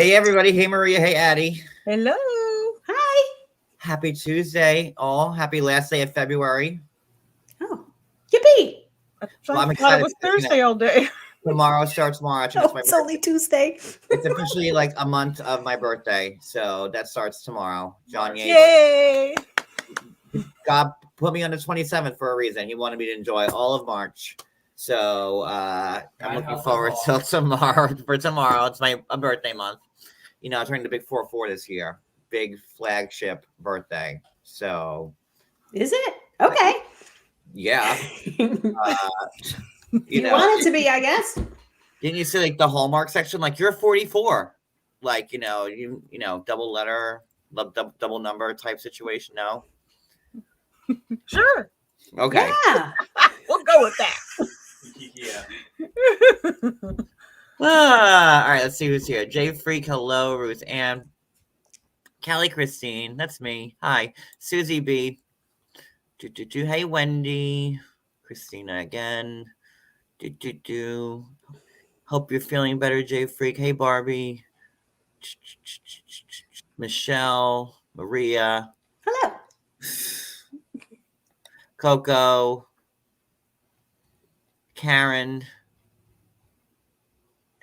Hey, everybody. Hey, Maria. Hey, Addie. Hello. Hi. Happy Tuesday, all. Happy last day of February. Oh, yippee. I Well, I'm thought it excited was because, Thursday all day. tomorrow starts March, and Oh, it's birthday. only Tuesday. It's officially like a month of my birthday, so that starts tomorrow. John Yates. Yay. God put me on the 27th for a reason. He wanted me to enjoy all of March. So I'm looking forward till tomorrow. For tomorrow, it's my birthday month. You know, I turned the big 4-4 this year. Big flagship birthday. So Is it? Okay. yeah. You want it to be, I guess. Didn't you see like the Hallmark section? Like you're 44. Like, you know, double letter, double number type situation. No. Sure. Okay. Yeah. We'll go with that. Yeah. All right, let's see who's here. Jay Freak, hello. Ruth Ann. Callie Christine, that's me. Hi. Susie B. Hey, Wendy. Christina again. Hope you're feeling better, Jay Freak. Hey, Barbie. Michelle. Maria. Hello. Coco. Karen.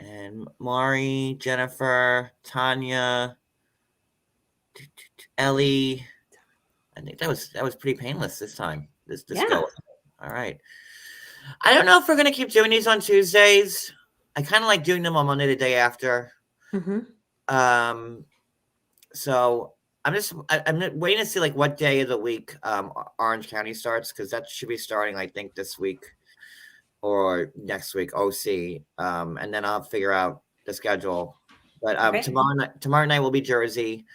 And Mari, Jennifer, Tanya, Ellie. I think that was pretty painless this time. This Yeah. go. All right. I don't know if we're gonna keep doing these on Tuesdays. I kind of like doing them on Monday the day after. Mm-hmm. So I'm waiting to see like what day of the week Orange County starts, because that should be starting I think this week or next week, OC, and then I'll figure out the schedule. But Okay. tomorrow night will be Jersey.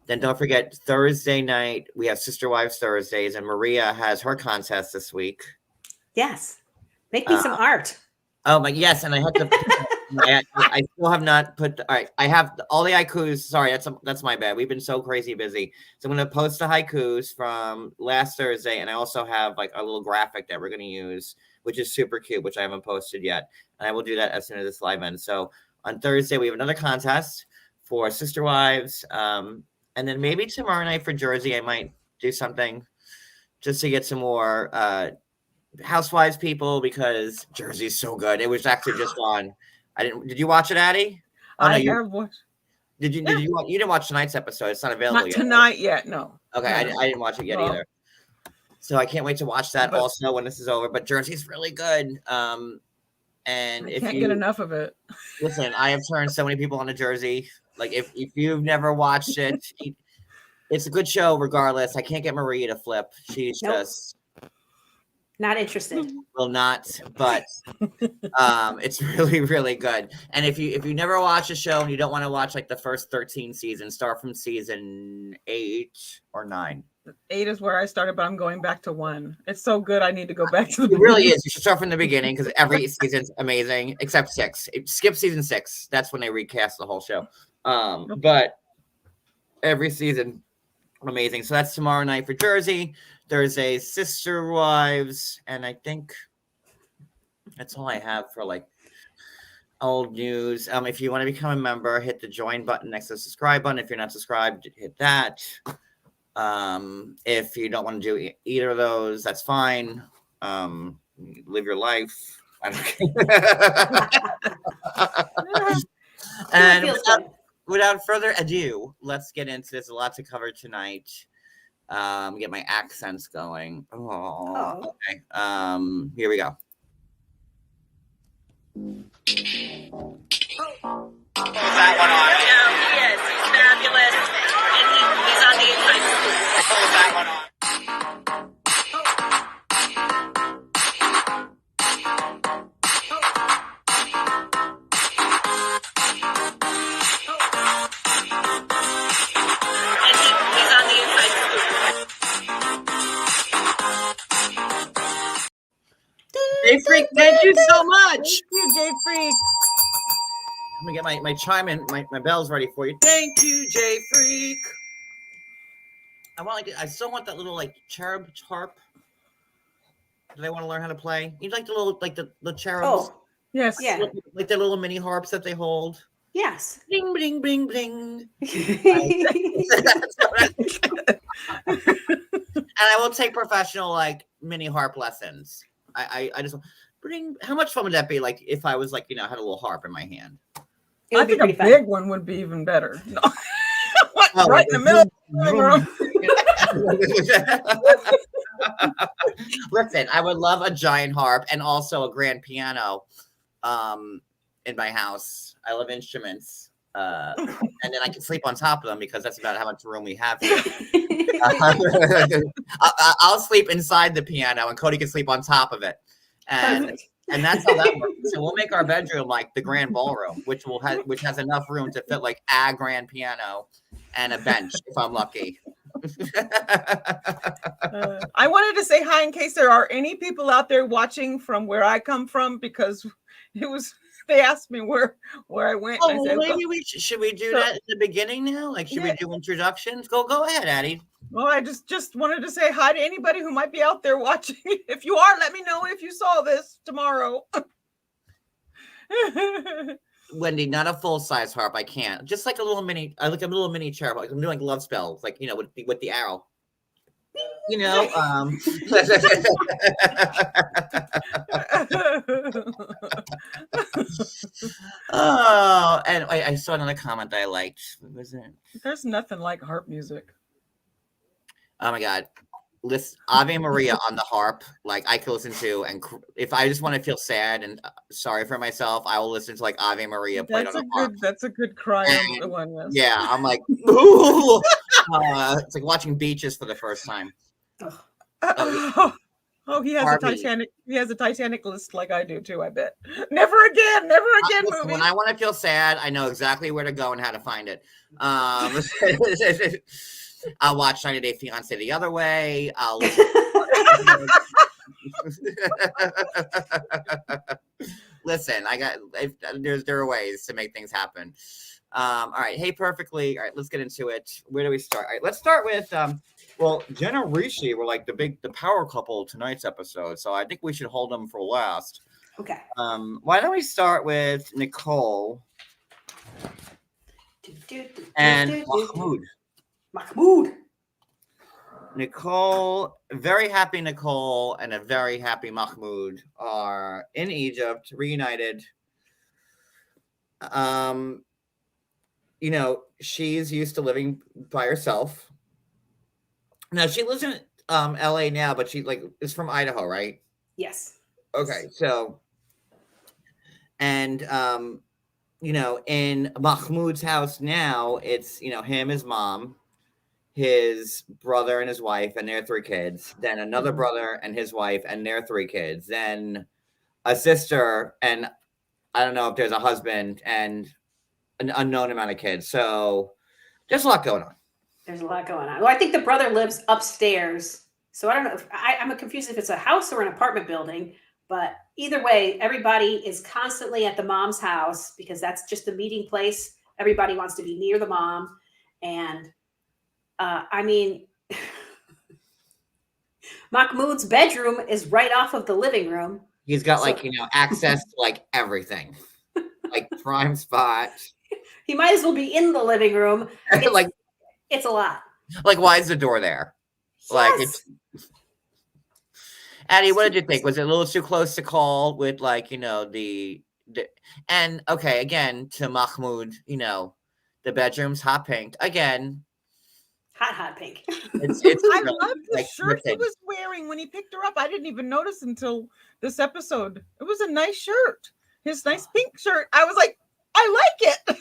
Then don't forget Thursday night we have Sister Wives Thursdays, and Maria has her contest this week. Yes. Make me some art. Oh my yes, and I had to. I still have not put. All right, I have all the haikus. Sorry, that's my bad. We've been so crazy busy. So I'm going to post the haikus from last Thursday, and I also have like a little graphic that we're going to use, which is super cute, which I haven't posted yet. And I will do that as soon as this live ends. So on Thursday, we have another contest for Sister Wives. And then maybe tomorrow night for Jersey, I might do something just to get some more Housewives people, because Jersey's so good. It was actually just on. Did you watch it, Addie? Oh, I no, have watched. Did you you didn't watch tonight's episode? It's not available Not yet. tonight yet, no. Okay, No. I didn't watch it yet Well, either. So I can't wait to watch that but- also when this is over. But Jersey's really good. And I if can't you get enough of it. listen, I have turned so many people on to Jersey. Like if you've never watched it, it's a good show regardless. I can't get Maria to flip. She's Nope. just Not interested. will not, but it's really, really good. And if you never watch a show and you don't want to watch like the first 13 seasons, start from season 8 or 9. 8 is where I started, but I'm going back to 1. It's so good. I need to go back to the It really beginning. is. You should start from the beginning because every season's amazing except 6. Skip season 6. That's when they recast the whole show. But every season amazing. So that's tomorrow night for Jersey. Thursday, Sister Wives, and I think that's all I have for like old news. If you want to become a member, hit the join button next to the subscribe button. If you're not subscribed, hit that. If you don't want to do either of those, that's fine. Live your life. I don't care. And without further ado, let's get into this. A lot to cover tonight. Get my accents going. Oh. Okay. Here we go. That one on. He is. He's fabulous. And he's on the inside. Hold that one on. And he's on the inside. Jay Freak, thank you so much. Thank you, Jay Freak. I'm gonna get my chime in, my bells ready for you. Thank you, Jay Freak. I still want that little like cherub harp. Do they want to learn how to play? You like the little the cherubs? Oh, Yes. yeah. Like the little mini harps that they hold. Yes. Bling, bling, bling, bling. And I will take professional like mini harp lessons. I just bring. How much fun would that be? Like if I was like had a little harp in my hand. It would I be think a pretty fun. big one would be even better. No. What? Oh, Right in the middle of the living room. Listen, I would love a giant harp and also a grand piano in my house. I love instruments. And then I can sleep on top of them because that's about how much room we have here. I'll sleep inside the piano and Cody can sleep on top of it. Perfect. And that's how that works. So we'll make our bedroom like the grand ballroom, which has enough room to fit like a grand piano and a bench if I'm lucky. I wanted to say hi in case there are any people out there watching from where I come from, because they asked me where I went. Oh, and I said, maybe should we do that at the beginning now? Like, should we do introductions? Go ahead, Addie. Well, I just wanted to say hi to anybody who might be out there watching. If you are, let me know if you saw this tomorrow. Wendy, not a full size harp. I can't. Just like a little mini, like a little mini chair. Like I'm doing like love spells, like with the arrow. Oh, and I saw another comment that I liked. What was it? There's nothing like harp music. Oh my God. Listen, Ave Maria on the harp, like I could listen to, and if I just want to feel sad and sorry for myself, I will listen to like Ave Maria played on the harp. That's a good cry on the one. Yes. Yeah, I'm like, ooh. It's like watching Beaches for the first time. Oh, he has a Titanic. He has a Titanic list like I do too. I bet. Never again. Listen, when I want to feel sad, I know exactly where to go and how to find it. I'll watch 90 Day Fiancé the other way. I'll listen. There are ways to make things happen. All right. Hey, perfectly. All right, let's get into it. Where do we start? All right, let's start with Jenna Ricci were like the power couple of tonight's episode. So I think we should hold them for last. Okay. Why don't we start with Nicole and Mahmoud. Nicole, very happy Nicole and a very happy Mahmoud are in Egypt, reunited. She's used to living by herself. Now she lives in LA now, but she is from Idaho, right? Yes. Okay, so and in Mahmoud's house now, it's him, his mom, his brother and his wife and their 3 kids, then another brother and his wife and their 3 kids, then a sister, and I don't know if there's a husband and an unknown amount of kids. So there's a lot going on. There's a lot going on. Well, I think the brother lives upstairs. So I don't know if I'm confused if it's a house or an apartment building, but either way, everybody is constantly at the mom's house because that's just the meeting place. Everybody wants to be near the mom. And Mahmoud's bedroom is right off of the living room. He's got access to like everything, like prime spot. He might as well be in the living room. It's a lot. Like, why is the door there? Yes. Like, it's. Addie, what did you think? Was it a little too close to call with the and okay, again to Mahmoud, the bedroom's hot pink again. Hot pink. I love the shirt he was wearing when he picked her up. I didn't even notice until this episode. It was a nice shirt. His nice pink shirt. I was like, I like it.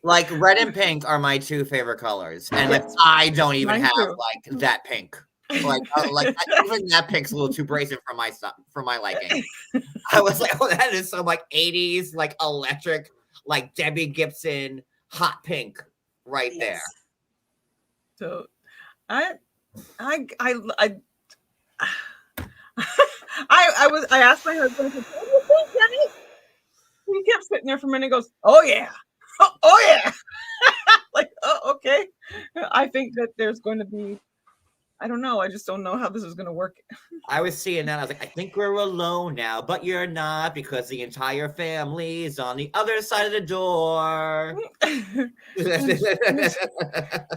Like red and pink are my 2 favorite colors, and I don't even have that pink. Even that pink's a little too brazen for my liking. I was like, oh, that is some 80s electric Debbie Gibson hot pink right there. So, I asked my husband, what do you think, Jenny? He kept sitting there for a minute and goes, oh yeah. Oh yeah. Oh, okay. I think that there's going to be I don't know. I just don't know how this is going to work. I was seeing that. I was like, I think we're alone now, but you're not because the entire family is on the other side of the door.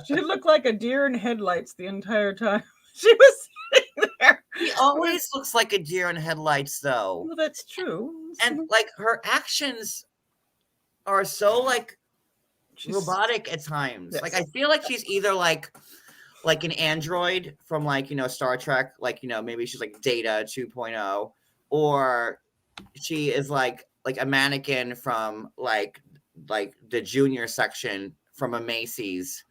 She looked like a deer in headlights the entire time. She was sitting there. He always looks like a deer in headlights, though. Well, that's true. And like her actions are so like robotic at times. Yes. Like I feel like she's either like an android from like, Star Trek, like, maybe she's like Data 2.0, or she is like a mannequin from like the junior section from a Macy's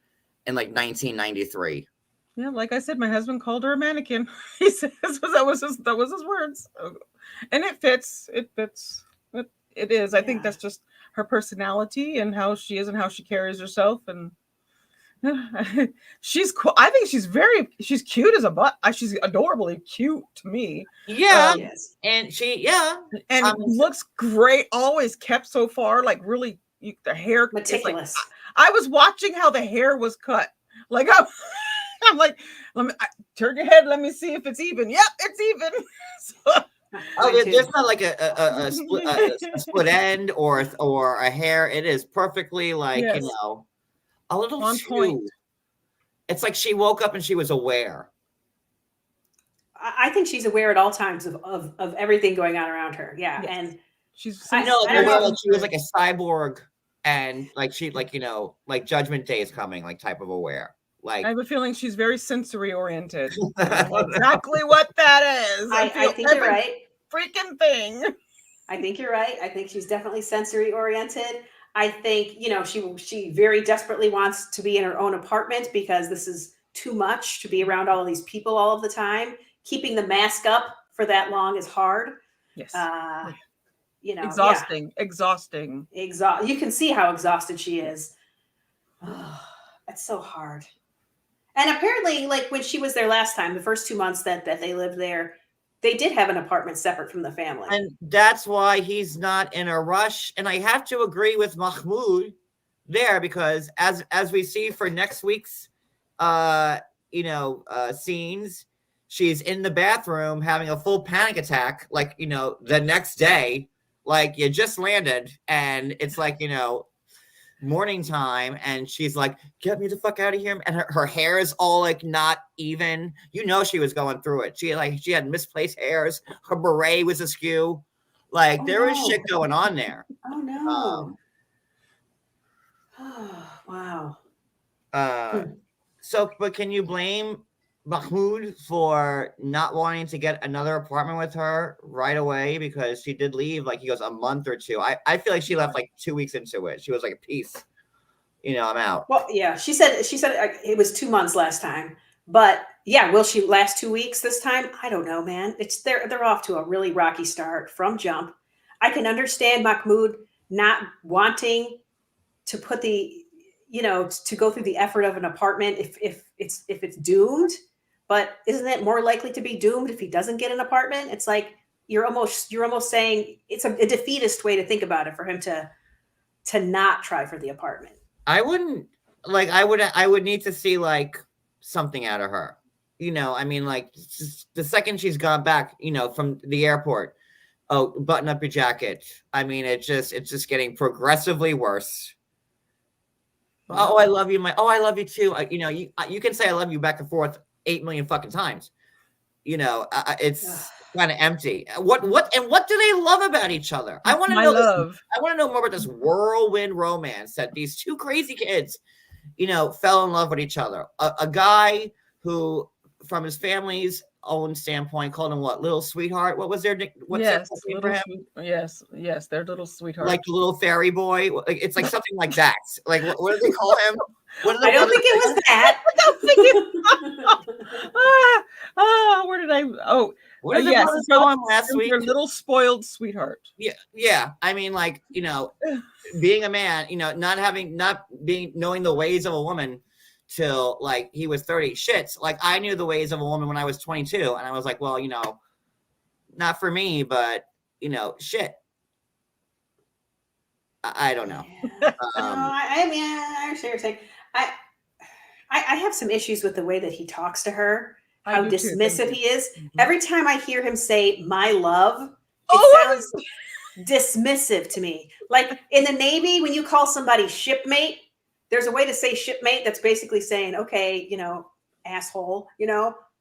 in like 1993. Yeah, like I said, my husband called her a mannequin. He says that was his words, and it fits. It fits. It is. I think that's just her personality and how she is and how she carries herself, and she's cool. I think she's cute as a butt. She's adorably cute to me. Yeah, and she and looks great. Always kept so far, like really the hair meticulous. Like, I was watching how the hair was cut. Like I'm like, turn your head. Let me see if it's even. Yep, it's even. There's not like a split end or a hair. It is perfectly like a little on point. It's like she woke up and she was aware. I think she's aware at all times of everything going on around her. Yeah, yes. And she's. I know she was like a cyborg, and like she like Judgment Day is coming, like type of aware. Like I have a feeling she's very sensory oriented. Exactly what that is. I think you're right. Freaking thing. I think you're right. I think she's definitely sensory oriented. I think, she very desperately wants to be in her own apartment because this is too much to be around all of these people all of the time. Keeping the mask up for that long is hard. Yes. Exhausting. Yeah. Exhausting. You can see how exhausted she is. It's so hard. And apparently, like when she was there last time, the first 2 months that they lived there, they did have an apartment separate from the family. And that's why he's not in a rush. And I have to agree with Mahmoud there, because as we see for next week's scenes, she's in the bathroom having a full panic attack, like, the next day, like you just landed and it's like, morning time, and she's like, get me the fuck out of here, and her hair is all like not even. She was going through it. She had misplaced hairs, her beret was askew, like there was shit going on there. Oh no. Wow. So but can you blame Mahmoud for not wanting to get another apartment with her right away? Because she did leave, like he goes, a month or two. I feel like she left like 2 weeks into it. She was like, peace, I'm out. Well, yeah, she said it was 2 months last time, but yeah, will she last 2 weeks this time? I don't know, man. They're off to a really rocky start from jump. I can understand Mahmoud not wanting to put to go through the effort of an apartment if it's doomed. But isn't it more likely to be doomed if he doesn't get an apartment? It's like you're almost saying it's a defeatist way to think about it for him to not try for the apartment. I would need to see like something out of her. Like the second she's gone back, from the airport, button up your jacket. It's just getting progressively worse. Oh, I love you, I love you too. You can say I love you back and forth 8 million fucking times. It's kind of empty. What do they love about each other? I want to know. I want to know more about this whirlwind romance that these two crazy kids, fell in love with each other. A guy who, from his family's own standpoint, called him what? Little sweetheart. What was their name for him? Yes, their little sweetheart. Like the little fairy boy. It's like something like that. Like what do they call him? I don't think it was that. I don't think where did I? Oh, what did yes, go on last week? Your little spoiled sweetheart. Yeah. Being a man, not knowing the ways of a woman till like he was 30. Shit, like I knew the ways of a woman when I was 22, and I was like, well, not for me, but shit. I don't know. Yeah. I understand what you're saying. I have some issues with the way that he talks to her. I how do too, thank dismissive you. he is. Mhm. Every time I hear him say "my love," it Oh, sounds dismissive to me. Like in the Navy, when you call somebody shipmate, there's a way to say shipmate that's basically saying, okay, asshole,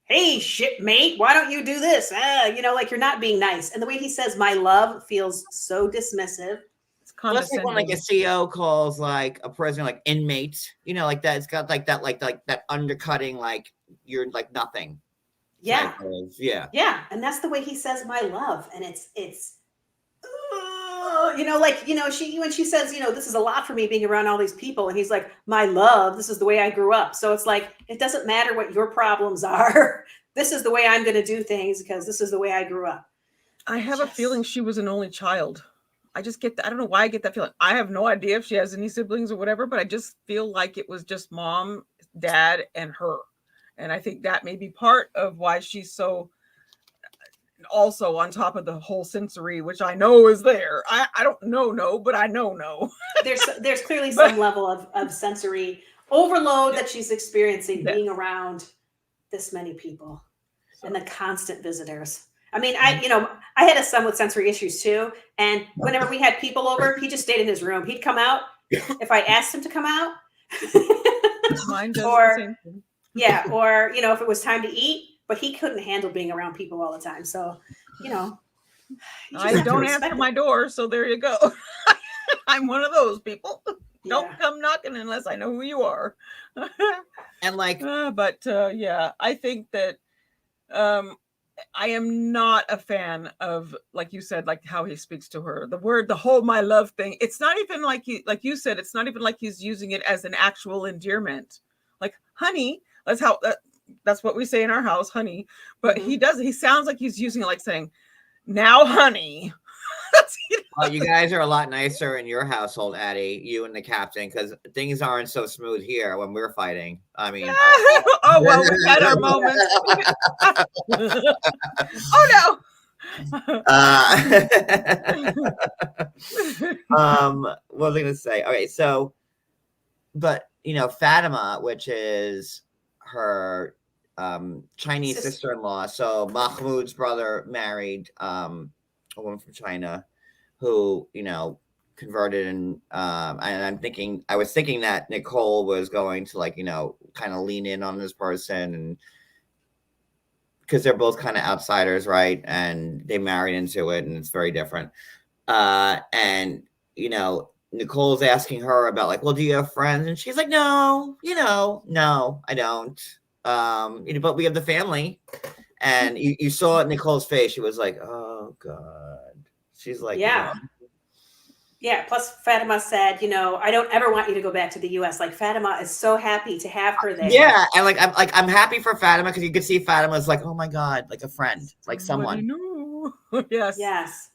hey, shipmate, why don't you do this? Like you're not being nice. And the way he says "my love" feels so dismissive. It's Well, that's like when like a condescending. CO calls like a prisoner like inmate, like that. It's got like that undercutting, like you're like nothing type Yeah. of, yeah. Yeah. And that's the way he says "my love." And it's she when she says, this is a lot for me being around all these people, and he's like, "My love, this is the way I grew up." So it's like, it doesn't matter what your problems are. This is the way I'm going to do things because this is the way I grew up. I have a feeling she was an only child. I just get that. I don't know why I get that feeling. I have no idea if she has any siblings or whatever, but I just feel like it was just mom, dad, and her. And I think that may be part of why she's so also on top of the whole sensory, which I know is there. I don't know, no, but I know no. There's clearly But some level of sensory overload that she's experiencing Yes. being around this many people and the constant visitors. I mean, Mm-hmm. I had a son with sensory issues too, and whenever we had people over, he just stayed in his room. He'd come out if I asked him to come out. Mine does the Or same thing. yeah, or if it was time to eat, but he couldn't handle being around people all the time. So, you just I have to don't respect answer it. my door, so there you go. I'm one of those people. Don't Yeah. come knocking unless I know who you are. And like, Yeah, I think that I am not a fan of, like you said, like how he speaks to her. The whole "my love" thing. It's not even like like you said, it's not even like he's using it as an actual endearment. Like, honey, that's what we say in our house, honey. But Mhm. he sounds like he's using it like saying, now, honey. you guys are a lot nicer in your household, Addie, you and the captain, because things aren't so smooth here when we're fighting. I mean, Oh, well, we've had our moments. Oh, no. What was I gonna say? Okay, so, but Fatima, which is her Chinese sister-in-law. So Mahmoud's brother married a woman from China who converted, and I was thinking that Nicole was going to kind of lean in on this person, and because they're both kind of outsiders, right? And they married into it, and it's very different. And Nicole's asking her about like, well, do you have friends? And she's like, no, no, I don't. But we have the family. And you saw Nicole's face. She was like, oh God. She's like, Yeah. Yeah. Plus, Fatima said, I don't ever want you to go back to the US. Like, Fatima is so happy to have her there. Yeah, and I'm happy for Fatima because you could see Fatima's like, oh my God, like a friend, like someone. New. Yes. Yes.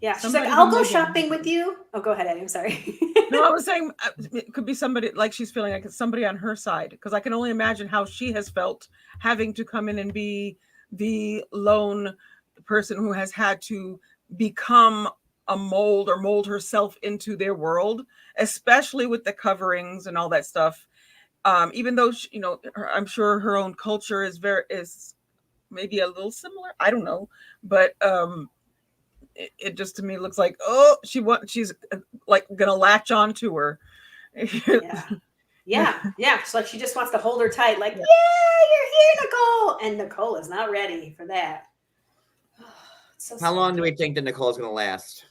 Yeah. She's Somebody like, who I'll go may get shopping with you. Oh, go ahead, Eddie. I'm sorry. No, I was saying it could be somebody, like she's feeling like it's somebody on her side, because I can only imagine how she has felt having to come in and be the lone person who has had to become a mold or mold herself into their world, especially with the coverings and all that stuff. Even though I'm sure her own culture is maybe a little similar. I don't know, but it just to me looks like, oh, she's like gonna latch on to her. Yeah. So like she just wants to hold her tight, like, yeah, you're here, Nicole. And Nicole is not ready for that. So How long do we think that Nicole's gonna last?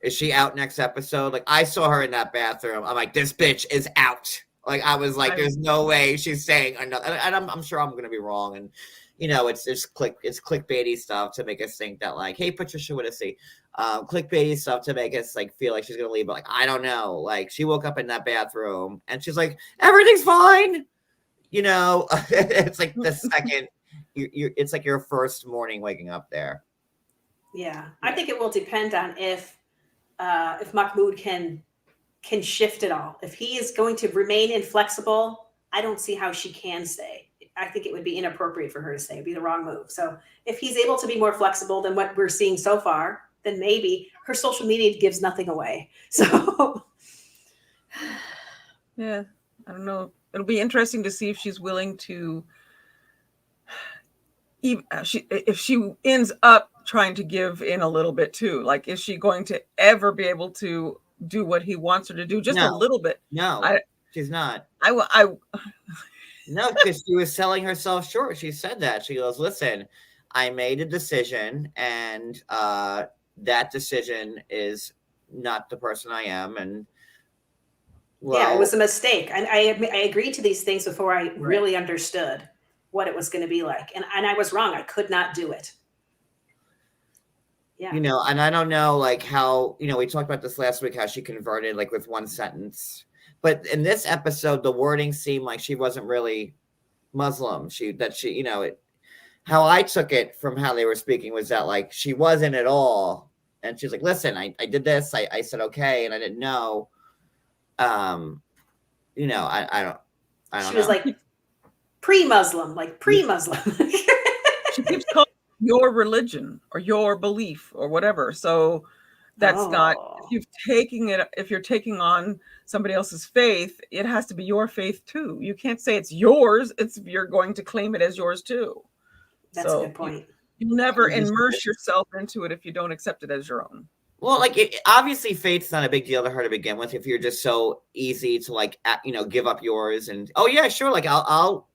Is she out next episode? Like, I saw her in that bathroom. I'm like, this bitch is out. Like, I was like, there's no way she's saying another. And I'm sure I'm gonna be wrong. And it's clickbaity stuff to make us think that like, hey, Patricia would have seen clickbaity stuff to make us like feel like she's gonna leave. But like, I don't know. Like, she woke up in that bathroom and she's like, everything's fine. It's like the second. It's like your first morning waking up there. Yeah, I think it will depend on if Mahmoud can shift it all. If he is going to remain inflexible, I don't see how she can stay. I think it would be inappropriate for her to stay. It'd be the wrong move. So if he's able to be more flexible than what we're seeing so far, then maybe her social media gives nothing away. So yeah, I don't know. It'll be interesting to see if she's willing to if she ends up trying to give in a little bit too, like, is she going to ever be able to do what he wants her to do? Just a No. little bit. No, she's not. I No, because she was selling herself short. She said that. She goes, listen, I made a decision, and that decision is not the person I am. And yeah, it was a mistake. I agreed to these things before I really understood what it was going to be like. And I was wrong. I could not do it. Yeah. You know, and I don't know, like, how, you know, we talked about this last week, how she converted, like, with one sentence. But in this episode, the wording seemed like she wasn't really Muslim. You know, how I took it from how they were speaking was that, like, she wasn't at all. And she's like, listen, I did this. I said, okay. And I didn't know. You know, I don't know. She was like pre-Muslim, she keeps calling your religion or your belief or whatever. So that's not, if you're taking on somebody else's faith, it has to be your faith too. You can't say it's yours. You're going to claim it as yours too. That's a good point. You never immerse yourself into it if you don't accept it as your own. Well, like, obviously faith's not a big deal to her to begin with. If you're just so easy to, like, you know, give up yours and, oh yeah, sure. Like I'll,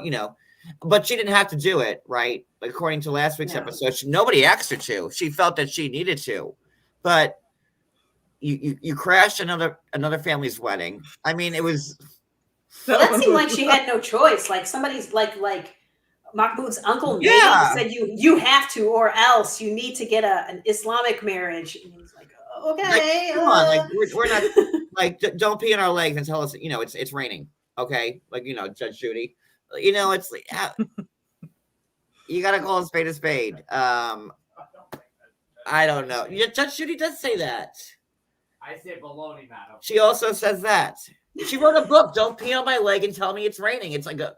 you know, but she didn't have to do it. Right. Like, according to last week's episode, nobody asked her to. She felt that she needed to, but you crashed another family's wedding. I mean, it was. Well, that seemed like she had no choice. Like somebody's like Mahmoud's uncle said you have to, or else you need to get an Islamic marriage. And he was like, oh, okay, like, come on, like we're not like, don't pee in our legs and tell us, you know, it's raining, okay? Like, you know, Judge Judy, you know, it's like, you gotta call a spade. I don't know. Yeah, Judge Judy does say that. I say baloney, madam. She also says that. She wrote a book, Don't Pee on My Leg and Tell Me It's Raining. It's like a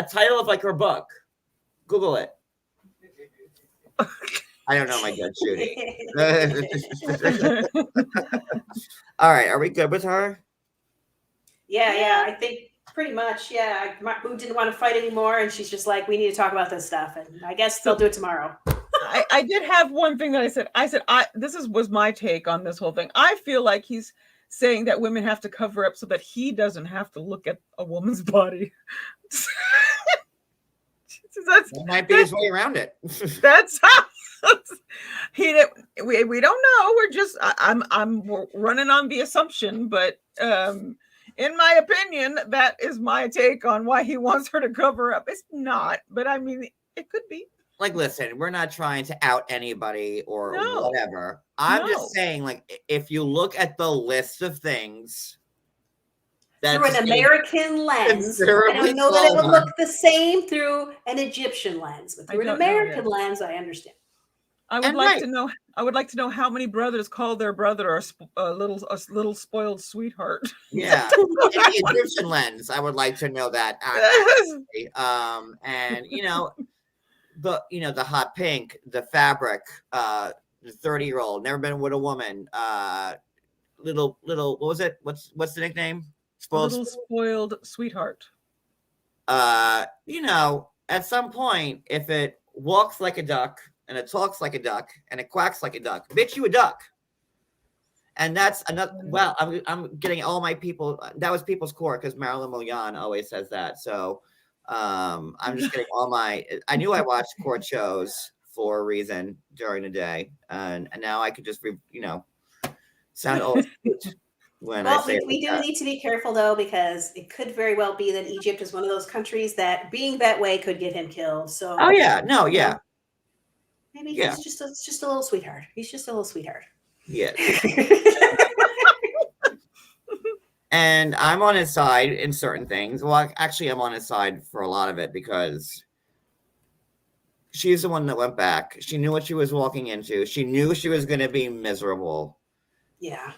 title of, like, her book. Google it. I don't know my Judge Judy. All right, are we good with her? Yeah, I think pretty much. Yeah, Mahmoud didn't want to fight anymore, and she's just like, we need to talk about this stuff, and I guess they'll do it tomorrow. I did have one thing that I said was my take on this whole thing. I feel like he's saying that women have to cover up so that he doesn't have to look at a woman's body. That might be his way around it. That's how we don't know. We're just I'm running on the assumption, but in my opinion, that is my take on why he wants her to cover up. It's not, but I mean, it could be. Like, listen, we're not trying to out anybody or whatever. I'm just saying, like, if you look at the list of things through an American lens, I don't know that it would look the same through an Egyptian lens, but through an American lens, I understand. I would like to know how many brothers call their brother a little spoiled sweetheart. Yeah, in the Egyptian lens, I would like to know that. Actually. And the hot pink, the fabric, the 30-year-old, never been with a woman, little. What was it? What's the nickname? Spoiled sweetheart. At some point, if it walks like a duck and it talks like a duck and it quacks like a duck, bitch, you a duck. And that's another. Well, I'm getting all my people. That was People's Court because Marilyn Moyan always says that. So I'm just getting all my. I knew I watched court shows for a reason during the day, and now I could just sound old. We do need to be careful though, because it could very well be that Egypt is one of those countries that being that way could get him killed. So maybe he's just a little sweetheart. He's just a little sweetheart. Yeah. And I'm on his side in certain things. Well, actually, I'm on his side for a lot of it because she's the one that went back. She knew what she was walking into. She knew she was going to be miserable. Yeah.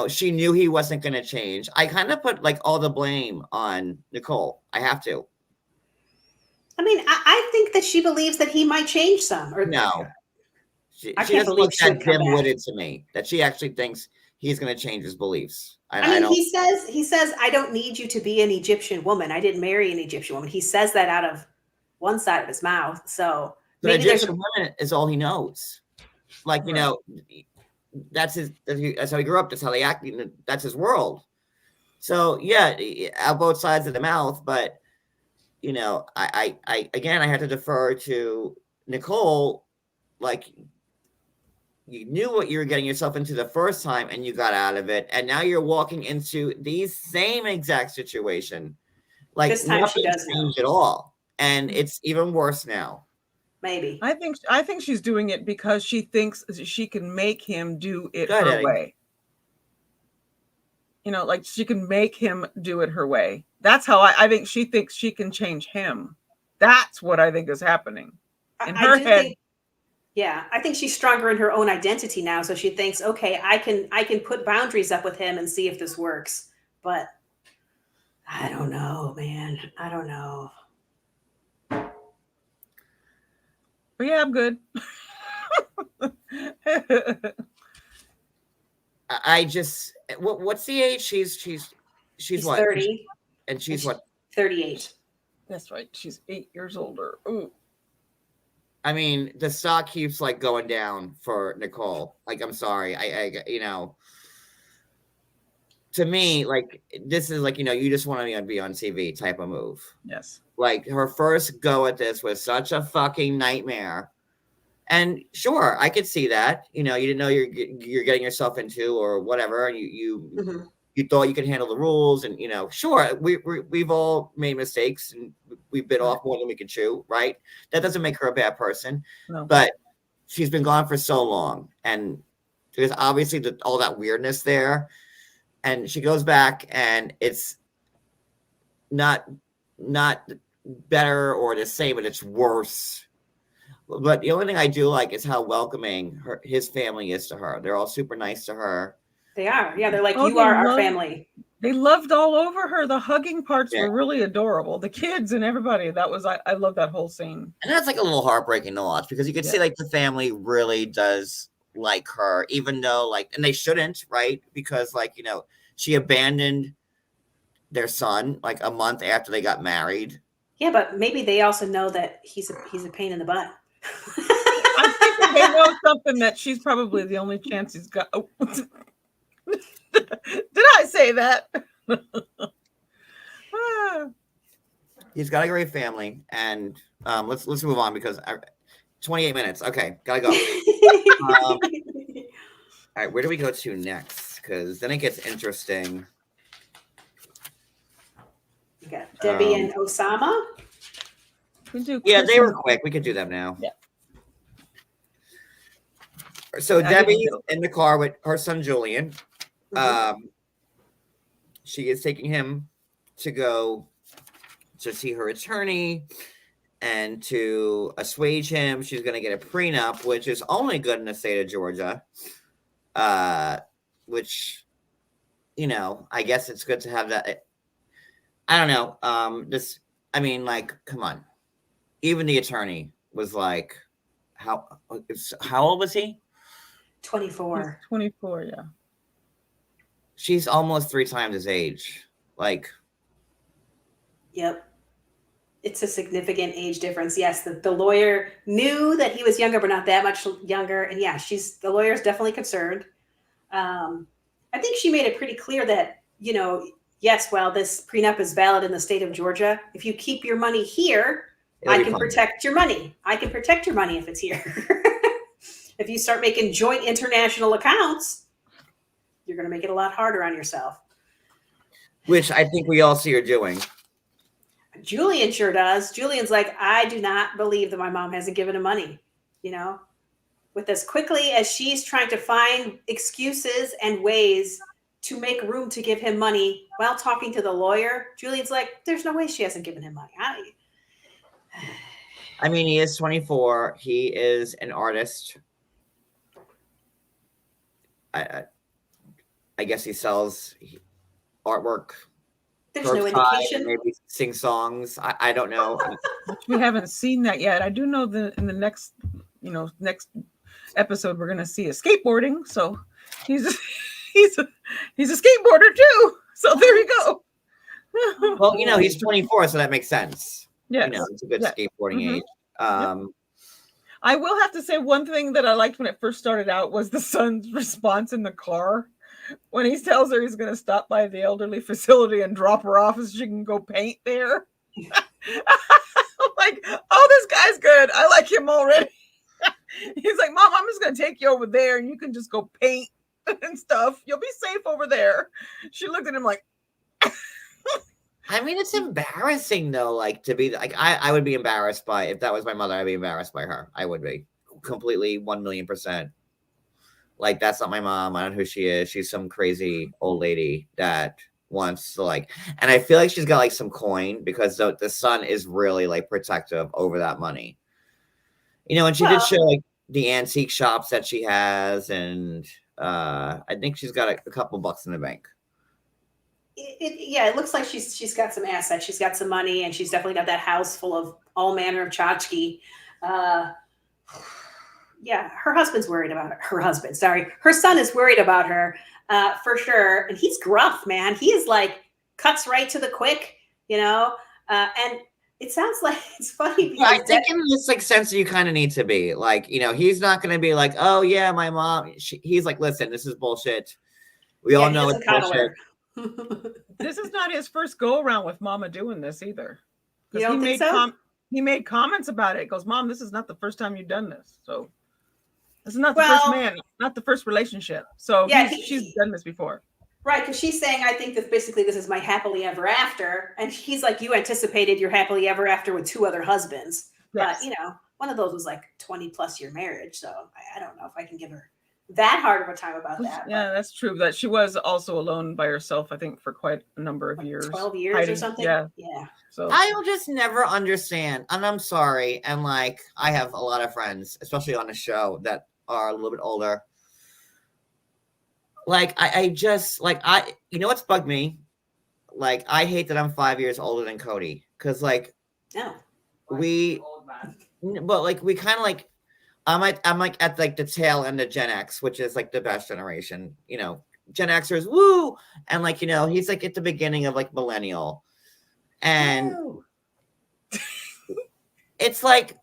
She knew he wasn't going to change. I kind of put like all the blame on Nicole. I have to. I mean, I think that she believes that he might change some. Or no. She can't doesn't look that dim-witted to me. That she actually thinks he's going to change his beliefs. He says, I don't need you to be an Egyptian woman. I didn't marry an Egyptian woman. He says that out of one side of his mouth. So But maybe there's Egyptian women is all he knows. Like, you know, that's how he grew up. That's how they act. You know, that's his world. So yeah, out both sides of the mouth. But you know, I again, I had to defer to Nicole. Like, you knew what you were getting yourself into the first time, and you got out of it, and now you're walking into the same exact situation. Like, this time she nothing does know. changed at all, and it's even worse now. Maybe. I think she's doing it because she thinks she can make him do it Go ahead, her Eddie. way. You know, like she can make him do it her way. That's how I think she thinks she can change him. That's what I think is happening in her head. I think she's stronger in her own identity now. So she thinks, okay, I can put boundaries up with him and see if this works. But I don't know, man. I don't know. But yeah, I'm good. I just what's the age? She's what? 30. And she's what? 38. That's right. She's 8 years older. Ooh. I mean, the stock keeps like going down for Nicole. Like, I'm sorry. I you know, to me, like, this is like, you know, you just want to be on TV type of move. Yes. Like, her first go at this was such a fucking nightmare. And sure, I could see that. You know, you didn't know you're getting yourself into or whatever. And you thought you could handle the rules, and you know, sure, we've all made mistakes and we bit off more than we could chew, right? That doesn't make her a bad person, but she's been gone for so long, and there's obviously all that weirdness there, and she goes back, and it's not better or the same, but it's worse. But the only thing I do like is how welcoming his family is to her. They're all super nice to her. They are. Yeah, they're like, you are our family. They loved all over her. The hugging parts were really adorable. The kids and everybody. That was, I love that whole scene. And that's like a little heartbreaking to watch because you can see like the family really does like her, even though like, and they shouldn't, right? Because like, you know, she abandoned their son like a month after they got married. Yeah, but maybe they also know that he's a pain in the butt. I'm thinking they know something that she's probably the only chance he's got. Oh. Did I say that? He's got a great family, and let's move on because 28 minutes. Okay, gotta go. All right, where do we go to next? Because then it gets interesting. You got Debbie and Osama. Yeah, they were quick. We could do them now. Yeah. So Debbie's in the car with her son Julian. She is taking him to go to see her attorney and to assuage him. She's going to get a prenup, which is only good in the state of Georgia. Which, you know, I guess it's good to have that. I don't know. I mean, like, come on. Even the attorney was like, how old was he? 24. 24, yeah. She's almost 3 times his age. Like, yep. It's a significant age difference. Yes, the lawyer knew that he was younger, but not that much younger. And yeah, the lawyer's definitely concerned. I think she made it pretty clear that, you know, yes, while this prenup is valid in the state of Georgia, if you keep your money here, I can protect your money. I can protect your money if it's here. If you start making joint international accounts, you're going to make it a lot harder on yourself. Which I think we all see her doing. Julian sure does. Julian's like, I do not believe that my mom hasn't given him money. You know, with as quickly as she's trying to find excuses and ways to make room to give him money while talking to the lawyer, Julian's like, there's no way she hasn't given him money. I mean, he is 24. He is an artist. I guess he sells artwork. There's no indication. Maybe sing songs. I don't know. We haven't seen that yet. I do know that in the next episode we're going to see a skateboarding. So he's a skateboarder too. So there you go. Well, you know, he's 24, so that makes sense. Yes. it's a good Yeah. skateboarding Mhm. age. I will have to say one thing that I liked when it first started out was the son's response in the car when he tells her he's going to stop by the elderly facility and drop her off so she can go paint there. I'm like, oh, this guy's good. I like him already. He's like, Mom, I'm just going to take you over there and you can just go paint and stuff. You'll be safe over there. She looked at him like, I mean, it's embarrassing though, like to be like I would be embarrassed by if that was my mother, I'd be embarrassed by her. I would be completely 1,000,000%. Like that's not my mom. I don't know who she is. She's some crazy old lady that wants to like, and I feel like she's got like some coin because the son is really like protective over that money. And she did show like the antique shops that she has, and I think she's got a couple bucks in the bank. It looks like she's got some assets. She's got some money, and she's definitely got that house full of all manner of tchotchke. Yeah, her husband's worried about her. Her son is worried about her for sure, and he's gruff, man. He is like cuts right to the quick, and it sounds like it's funny. Yeah, I think in this like sense you kind of need to be like, he's not going to be like, oh yeah, my mom. He's like, listen, this is bullshit. We all know it's bullshit. This is not his first go around with Mama doing this either. You don't think so? He made comments about it. He goes, Mom, this is not the first time you've done this. So this is not the first man, not the first relationship. So yeah, she's done this before. Right, because she's saying, I think that basically this is my happily ever after. And he's like, you anticipated your happily ever after with 2 other husbands. Yes. But, one of those was like 20+ year marriage. So I don't know if I can give her that hard of a time about that. Yeah, that's true. That she was also alone by herself, I think, for quite a number of years. 12 years or something? Yeah. So I'll just never understand. And I'm sorry. And like, I have a lot of friends, especially on the show, that are a little bit older. Like, I just, like, what's bugged me? Like, I hate that I'm 5 years older than Cody. Because, like, we kind of like, I'm like at like the tail end of Gen X, which is like the best generation, Gen Xers, woo. And like, he's like at the beginning of like millennial. And it's like,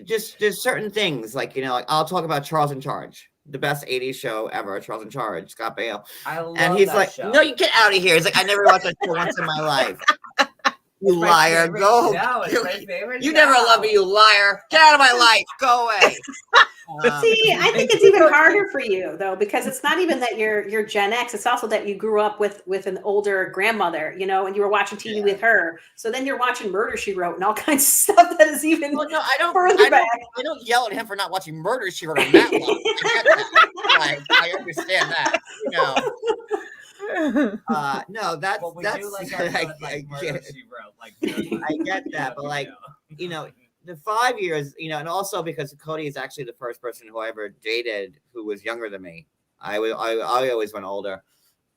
just there's certain things like, like I'll talk about Charles in Charge, the best 80s show ever, Charles in Charge, Scott Baio. I love and he's that like, show. no, you get out of here. He's like, I never watched that show once in my life. You liar. Go. No, it's my favorite You show. never love me, you liar. Get out of my life. Go away. See, I think it's even harder for you though, because it's not even that you're Gen X. It's also that you grew up with an older grandmother, and you were watching TV with her. So then you're watching Murder, She Wrote and all kinds of stuff that is even I don't yell at him for not watching Murder, She Wrote on that long. I understand that. No, that's Well, we that's do like Murder, She Wrote. I get that, but like, the 5 years, and also because Cody is actually the first person who I ever dated who was younger than me. I always went older.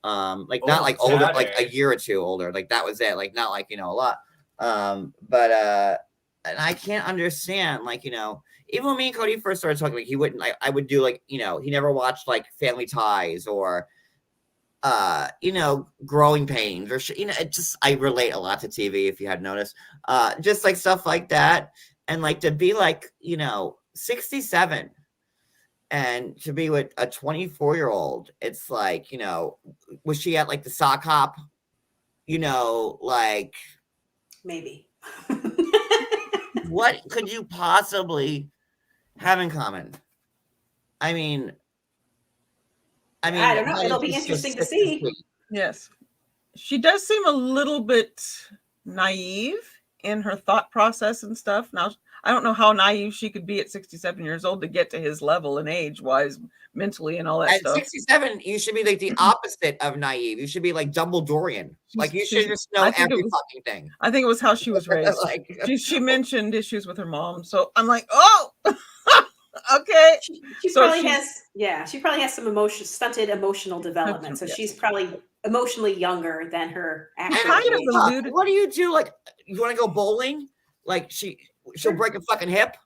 Like not like older, like a year or two older. Like that was it. Like not like, a lot. But and I can't understand, like, even when me and Cody first started talking, like he wouldn't, I would do like, he never watched like Family Ties or Growing Pains or it just, I relate a lot to TV if you hadn't noticed, just like stuff like that. And like to be like, 67 and to be with a 24-year-old, it's like, was she at like the sock hop? Like maybe. What could you possibly have in common? I mean, I don't know. It'll be interesting to see. Yes. She does seem a little bit naive in her thought process and stuff. Now, I don't know how naive she could be at 67 years old to get to his level and age-wise, mentally and all that at stuff. At 67, you should be like the opposite of naive. You should be like Dumbledorian. Like you should just know every fucking thing. I think it was how she was raised. She mentioned issues with her mom. So I'm like, oh, okay. She probably has some stunted emotional development. So she's probably emotionally younger than her actual age. What do you do? Like, you want to go bowling? Like she'll break a fucking hip.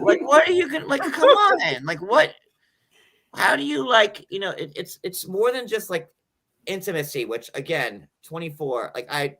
Like, what are you gonna like? Come on, like what? How do you like? It's more than just like intimacy. Which again, 24. Like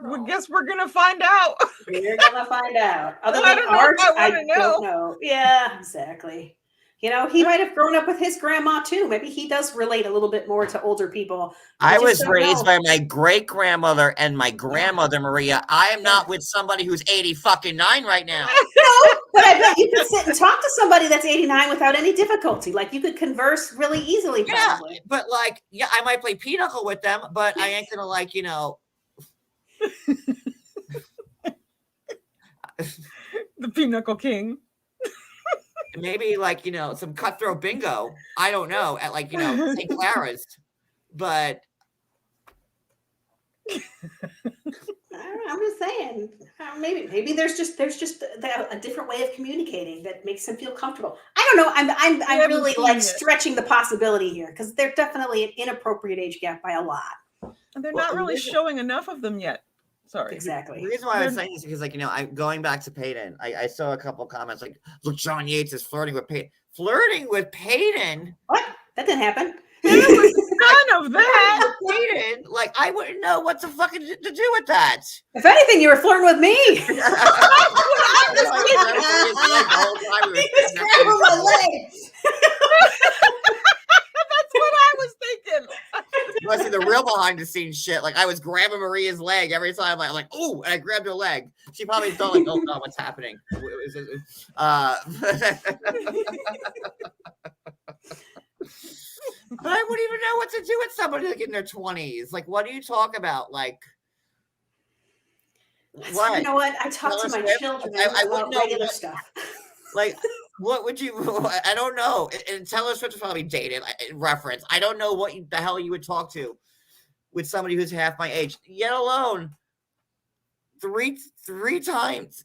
We guess we're gonna find out. We're gonna find out. Other I than don't know art, if I I wanna know. don't know. Yeah, exactly. You know, he might have grown up with his grandma too. Maybe he does relate a little bit more to older people. We I just was don't raised know. by my great grandmother and my grandmother Maria. I am not with somebody who's 80 right now. No, but I bet you could sit and talk to somebody that's 89 without any difficulty. Like you could converse really easily, probably. Yeah, but like, yeah, I might play pinochle with them, but I ain't gonna like, The Pinochle King. maybe like, some cutthroat bingo. I don't know, at like, St. Clara's. But I'm just saying, maybe there's just a different way of communicating that makes him feel comfortable. I don't know. I'm really like stretching the possibility here because they're definitely an inappropriate age gap by a lot. And they're not really showing enough of them yet. Sorry. Exactly. the reason why I was saying this is because, like, I'm going back to Peyton. I saw a couple comments like, look, John Yates is flirting with Peyton. Flirting with Peyton? What? That didn't happen. There was none of that. Peyton? Like, I wouldn't know what to fucking to do with that. If anything, you were flirting with me. He was grabbing my legs. That's what I was thinking. You want to see the real behind the scenes shit? Like, I was grabbing Maria's leg every time. I'm like, ooh, and I grabbed her leg. She probably thought, like, oh god, what's happening? But I wouldn't even know what to do with somebody like in their 20s. Like, what do you talk about? Like, what? You know what? I talk to my children about regular stuff. Like, what would you? I don't know. And Taylor Swift is probably dated. Reference. I don't know what the hell you would talk to with somebody who's half my age, yet alone three times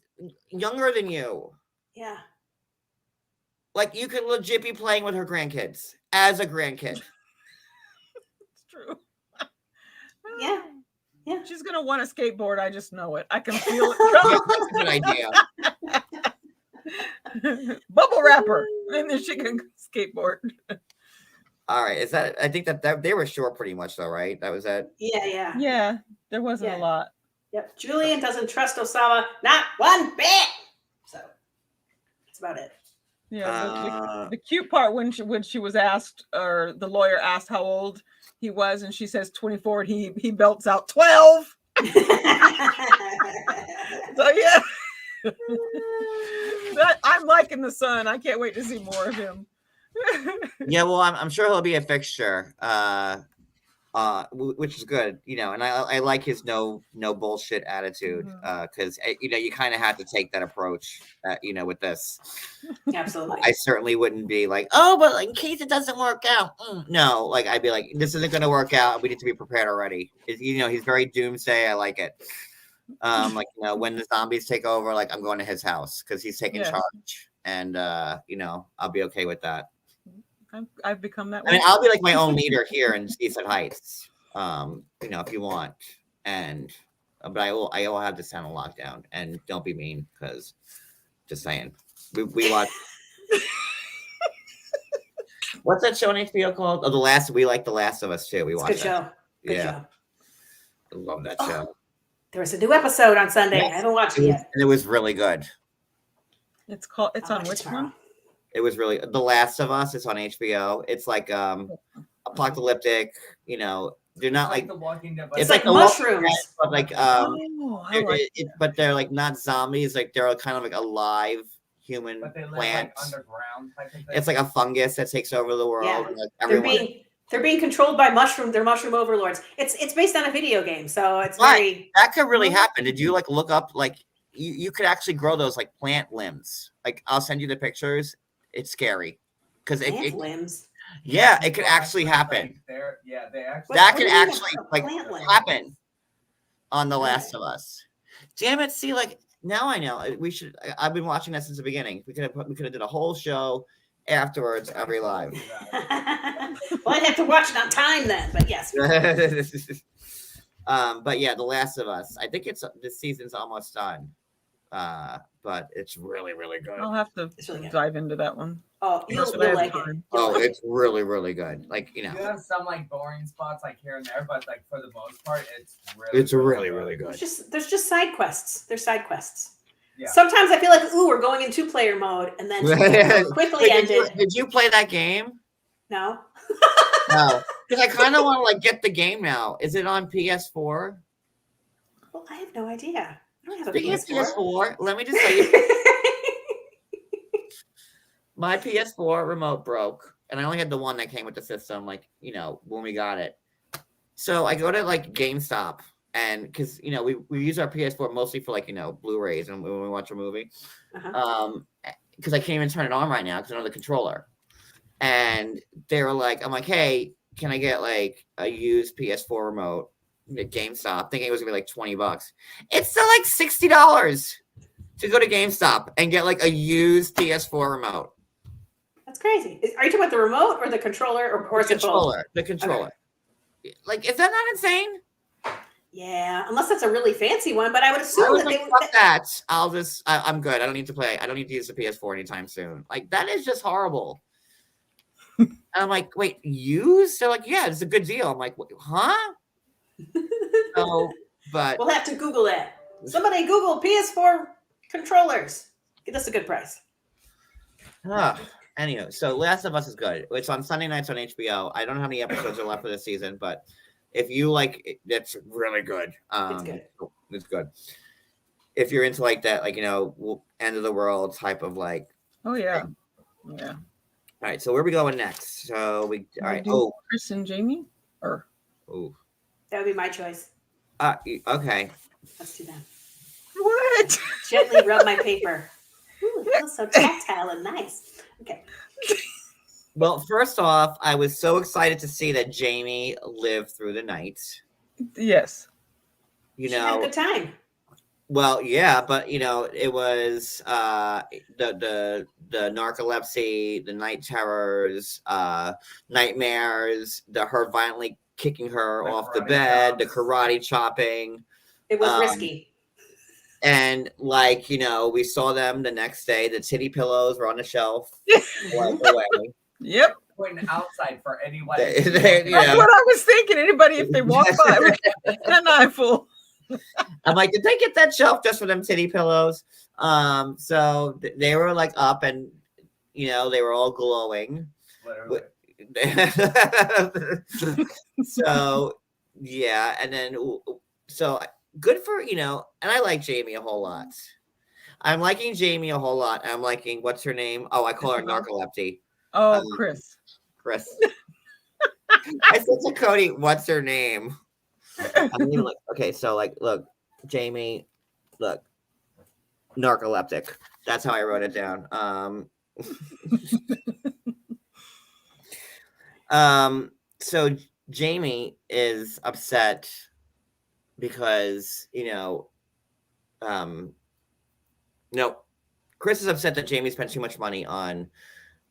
younger than you. Yeah. Like, you could legit be playing with her grandkids as a grandkid. It's true. Yeah. Yeah. She's gonna want a skateboard. I just know it. I can feel it. That's a good idea. Bubble wrapper, and then she can skateboard. All right, is that? I think that they were short, pretty much, though, right? That was it. Yeah. Yeah, there wasn't a lot. Yep. Julian doesn't trust Osama, not one bit. So that's about it. Yeah, the cute part when she was asked, or the lawyer asked how old he was, and she says 24, and he belts out 12. So yeah, I'm liking the son. I can't wait to see more of him. Yeah, well, I'm sure he'll be a fixture, which is good, and I like his no bullshit attitude, because you kind of have to take that approach, with this. Absolutely. I certainly wouldn't be like, oh, but in case it doesn't work out, no, like I'd be like, this isn't going to work out. We need to be prepared already. He's very doomsday. I like it. When the zombies take over, like I'm going to his house because he's taking charge, and I'll be okay with that. I've become that way. I mean, I'll be like my own leader here in Seaside Heights, if you want. But I will have this town on lockdown, and don't be mean, because just saying, we watch. What's that show on HBO called? Oh, we like The Last of Us too. We watch good show. Good show. show. I love that show. There was a new episode on Sunday. I haven't watched it yet. And it was really good. It's on which one? It was really The Last of Us. It's on HBO. It's like apocalyptic. They're not like The Walking Dead. It's like mushrooms, but like but they're like not zombies. Like they're kind of like a live human plant. Like underground type of thing. It's like a fungus that takes over the world. Yeah. And, like, everyone. They're being controlled by they're mushroom overlords. It's based on a video game, so it's that could really happen. Did you like look up like you could actually grow those like plant limbs? Like I'll send you the pictures. It's scary because it limbs. Yeah, it could actually happen. They actually. That could actually like happen on The Last of Us. Damn it! See, like now I know we should. I've been watching that since the beginning. We could have did a whole show afterwards, every live. Well, I'd have to watch it on time then, but yes. But yeah, The Last of Us. I think this season's almost done. but it's really, really good. I'll have to It's really good. dive into that one. Oh, That's you'll what I have like it. time. You'll Oh, like it. it's really, really good. Like, you You know, have some like boring spots like here and there, but like for the most part, it's it's really, good. really good. There's just side quests. There's side quests. Yeah. Sometimes I feel like, ooh, we're going in 2-player mode, and then quickly Wait, ended. did you play that game? No. No, because I kind of want to like get the game now. Is it on PS4? Well, I have no idea. I don't have a Speaking of PS4. PS4, let me just tell you, my PS4 remote broke, and I only had the one that came with the system. Like, you know, when we got it, so I go to like GameStop, and because you know we use our PS4 mostly for like, you know, Blu-rays and when we watch a movie, because I can't even turn it on right now because I don't have the controller. And they were like, I'm like, hey, can I get like a used PS4 remote at GameStop? Thinking it was gonna be like $20. It's still like $60 to go to GameStop and get like a used PS4 remote. That's crazy. Are you talking about the remote or the controller or is it both? The controller. Like, is that not insane? Yeah, unless that's a really fancy one, but I would I assume was that like, they would. fuck that. I'm good. I don't need to play. I don't need to use the PS4 anytime soon. Like, that is just horrible. And I'm like, wait, used? They're like, yeah, it's a good deal. I'm like, huh? So, but We'll have to Google that. Somebody Google PS4 controllers. Get us a good price. anyway, so Last of Us is good. It's on Sunday nights on HBO. I don't know how many episodes are left for this season, but if you like it, it's really good. It's good. It's good. If you're into like that, like, you know, end of the world type of like. Oh yeah, yeah. All right, so where are we going next? So we all right. Do Chris and Jeymi, or That would be my choice. Okay. Let's do that. what? Gently rub my paper. Ooh, it feels so tactile and nice. Okay. Well, first off, I was so excited to see that Jeymi lived through the night. Yes. You She had a know, good time. well, yeah, but you know, it was the narcolepsy, the night terrors, nightmares, her violently kicking her The off the karate bed, the chops. karate chopping. It was risky. And like, you know, we saw them the next day. The titty pillows were on the shelf. Like, away. Yep. Pointing outside for anyone. Yeah. That's what I was thinking. Anybody, if they walk by with an eyeful. I'm like, did they get that shelf just for them titty pillows? So they were like up, and you know, they were all glowing. Literally. So yeah, and then so good for, you know, and I like Jeymi a whole lot. I'm liking Jeymi a whole lot. I'm liking, what's her name? Oh, I call her narcolepsy. Oh, Chris. Chris. I said to Cody, what's her name? I mean, like, okay, so like, look, Jeymi, look, narcoleptic. That's how I wrote it down. So Jeymi is upset because, you know, no, Chris is upset that Jeymi spent too much money on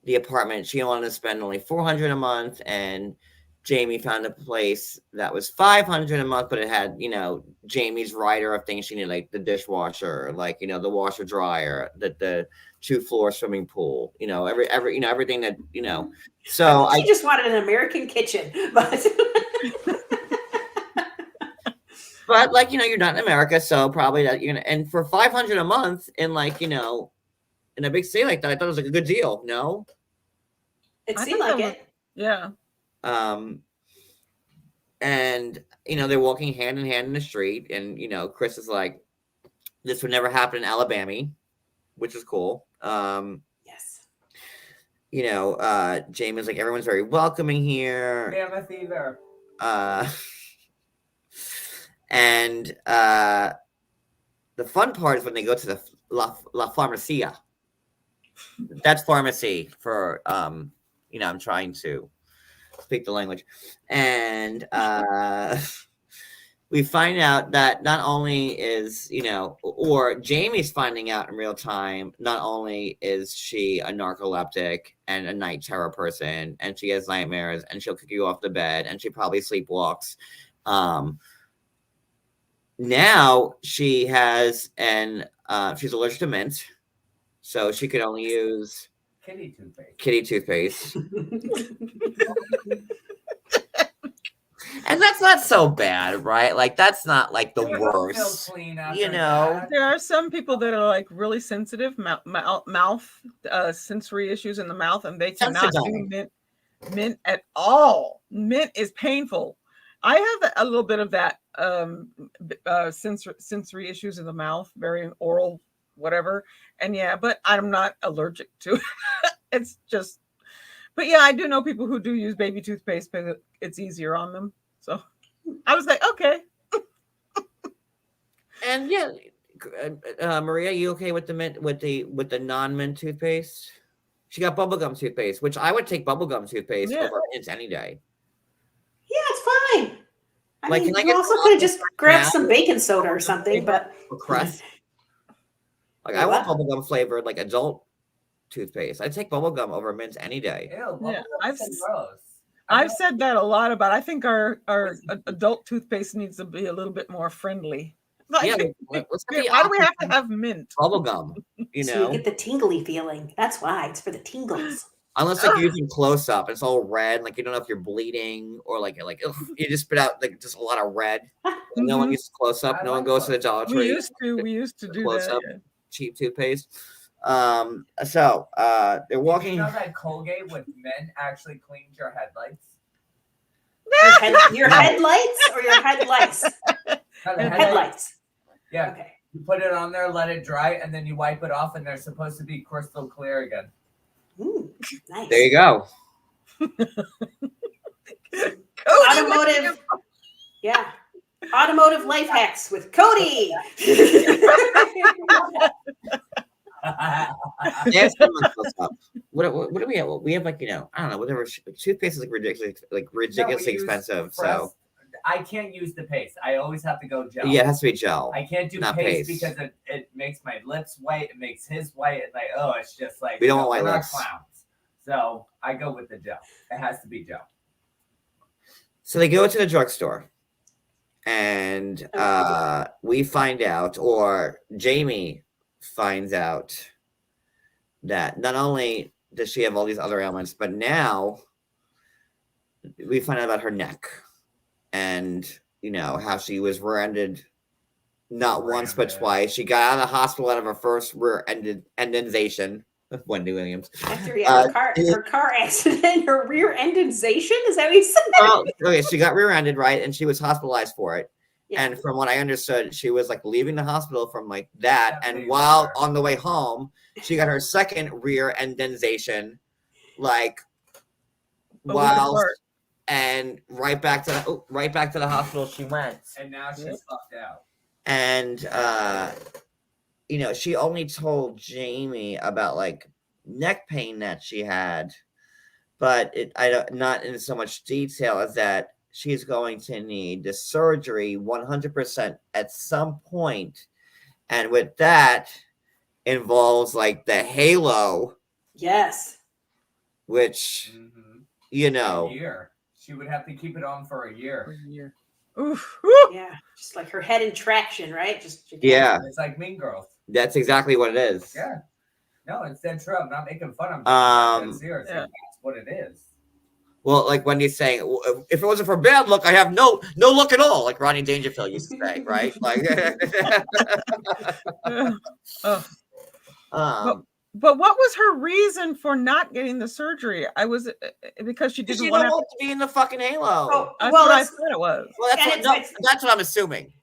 the apartment. She wanted to spend only $400 a month, and Jeymi found a place that was $500 a month, but it had, you know, Jamie's rider of things she needed, like the dishwasher, like, you know, the washer dryer, the 2-floor swimming pool, you know, every you know, everything that, you know. So She just wanted an American kitchen, but but like, you know, you're not in America, so probably that you're gonna, and for $500 a month in, like, you know, in a big city like that, I thought it was like a good deal. No, it I seemed think like that it. Yeah. And you know, they're walking hand in hand in the street, and you know, Chris is like, this would never happen in Alabama, which is cool. Yes. You know, Jeymi's like, everyone's very welcoming here. Mammoth either. And the fun part is when they go to the La Farmacia. That's pharmacy for you know, I'm trying to speak the language. And we find out that not only is, you know, or Jeymi's finding out in real time, not only is she a narcoleptic and a night terror person, and she has nightmares, and she'll kick you off the bed, and she probably sleepwalks. Now she has an She's allergic to mint, so she could only use Kitty toothpaste. kitty toothpaste. And that's not so bad, right? Like that's not like the It don't feel worst. clean after You know. that. There are some people that are like really sensitive mouth sensory issues in the mouth, and they cannot do mint at all. Mint is painful. I have a little bit of that sensory issues in the mouth, very oral, whatever. And yeah, but I'm not allergic to it. It's just, but yeah, I do know people who do use baby toothpaste because it's easier on them. So I was like, okay. And yeah, Maria, you okay with the mint with the non-mint toothpaste? She got bubblegum toothpaste, which I would take bubblegum toothpaste over mint any day. Yeah, it's fine. I Like, mean, can I you get also could have just grabbed now? some baking soda or something, but Or Crest. Like Wait, I want what? bubblegum flavored like adult toothpaste. I'd take bubblegum over mint any day. Ew, Yeah, bubblegum's so gross. I've said that a lot about. I think our adult toothpaste needs to be a little bit more friendly. Like, Yeah, let's get the why do we have to opposite have mint? bubblegum? You so you know, get the tingly feeling. That's why it's for the tingles. unless like you're using close up, it's all red. Like you don't know if you're bleeding or like ugh, you just spit out like just a lot of red. No one Mhm. uses close up. I No one like goes to the close Dollar up. Tree. We used to do Close that. up. Yeah. Cheap toothpaste. So they're Did walking. you know that Colgate with men actually cleans your headlights? Your headlights or your headlights? No, the Headlights. Yeah. Okay. You put it on there, let it dry, and then you wipe it off, and they're supposed to be crystal clear again. Ooh, nice. There you go. Automotive. Yeah. Automotive life hacks with Cody. Yes, close up. What do we have? We have like I don't know whatever toothpaste is like ridiculously use expensive. Crest. So I can't use the paste. I always have to go gel. yeah, it has to be gel. I can't do not paste, paste. because it makes my lips white. It makes his white. And it's just like We don't want we're white not lips. clowns. So I go with the gel. It has to be gel. So they go to the drugstore, and we find out, or Jeymi finds out, that not only does she have all these other ailments, but now we find out about her neck, and how she was rear-ended not once but twice. She got out of the hospital out of her first rear-endization. Wendy Williams. After her car accident, her rear endization? Is that what you said? Well, okay, she got rear-ended, right? And she was hospitalized for it. Yeah. And from what I understood, she was like leaving the hospital from like that. Definitely And while her. on the way home, she got her second rear endization, like while and right back to the hospital she went. And now she's fucked out. And she only told Jeymi about like neck pain that she had, but not in so much detail as that she's going to need the surgery 100% at some point, and with that involves like the halo, Yes. which A year. She would have to keep it on for a year. Oof. Yeah. Just like her head in traction, right? yeah, It's like Mean Girls. that's exactly what it is. Yeah. No, it's dead true. I'm not making fun. I'm dead serious. Yeah. That's what it is. Well, like Wendy's saying, if it wasn't for bad luck, I have no luck at all, like Rodney Dangerfield used to say, right? Like, but what was her reason for not getting the surgery? Because she didn't want to be in the fucking halo. Oh, That's well, what I thought it was. Well, And that's what I'm assuming.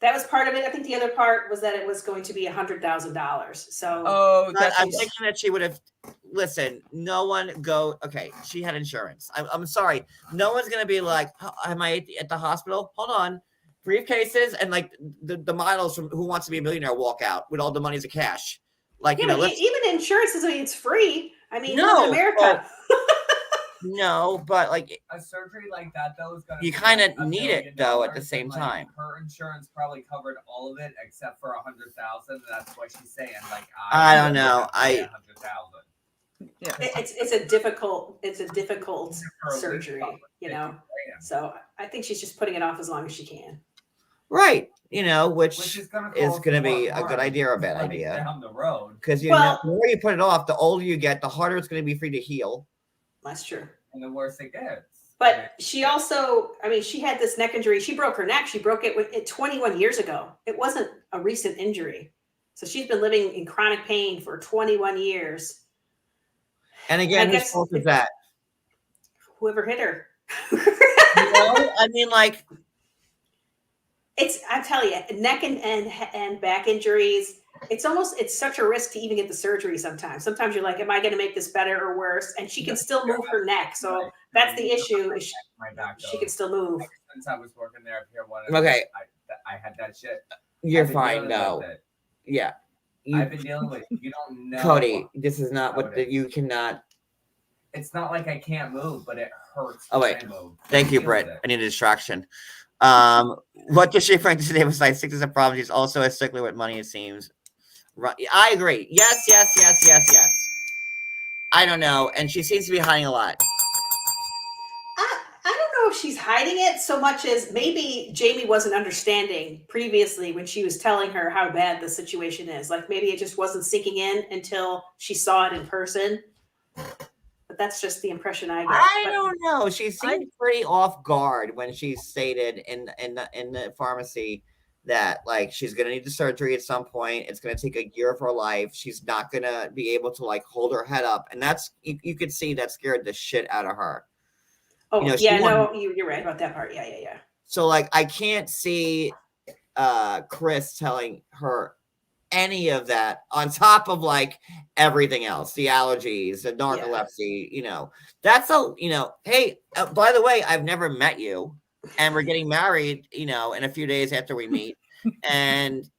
that was part of it. I think the other part was that it was going to be $100,000. So I'm thinking that she would have. Listen, no one go. Okay, she had insurance. I'm sorry. No one's gonna be like, am I at the hospital? Hold on, briefcases and like the models from Who Wants to Be a Millionaire walk out with all the monies of cash. Like yeah, but even insurance doesn't mean it's free. I mean, No, in America. no, but like A surgery like that though is gonna. you be kind like of need it $1 though at million, the same and, like, time. Her insurance probably covered all of it except for $100,000. That's what she's saying. Like I don't know. $100,000. Yeah. It's a difficult surgery, So I think she's just putting it off as long as she can. Right. which is gonna is cost going to more be a good harm idea or a bad running idea. down the road. Because Well- the more you put it off, the older you get, the harder it's going to be for you to heal. That's true. And the worse it gets. But she also, I mean, she had this neck injury. She broke her neck. She broke it 21 years ago. It wasn't a recent injury. So she's been living in chronic pain for 21 years. And again, I whose guess fault is that? Whoever hit her. I mean, like, I'm telling you, neck and back injuries, it's such a risk to even get the surgery sometimes. Sometimes you're like, am I going to make this better or worse? And she can still move her neck. So that's the issue. Is My back she can still move. Since I was working there up here, Okay. I had that shit. you're I've been fine dealing though. with it. Yeah. I've been dealing with it. You don't know. Cody, this is not what Cody. you cannot. It's not like I can't move, but it hurts. Oh, when wait. I move. Thank you, Deal Britt. with it. I need a distraction. What does she bring today besides sickness and problems? She's also a stickler with money, it seems. Right. I agree. Yes. I don't know. And she seems to be hiding a lot. I don't know if she's hiding it so much as maybe Jeymi wasn't understanding previously when she was telling her how bad the situation is. Like maybe it just wasn't sinking in until she saw it in person. But that's just the impression I get. I But don't know. She seemed pretty off guard when she stated in the pharmacy that like she's gonna need the surgery at some point. It's gonna take a year of her life. She's not gonna be able to like hold her head up, and that's you could see that scared the shit out of her. Oh, You know, yeah, she no, you're right about that part. Yeah. So like I can't see Chris telling her any of that on top of like everything else, the allergies, the narcolepsy, that's hey, by the way, I've never met you and we're getting married, in a few days after we meet. And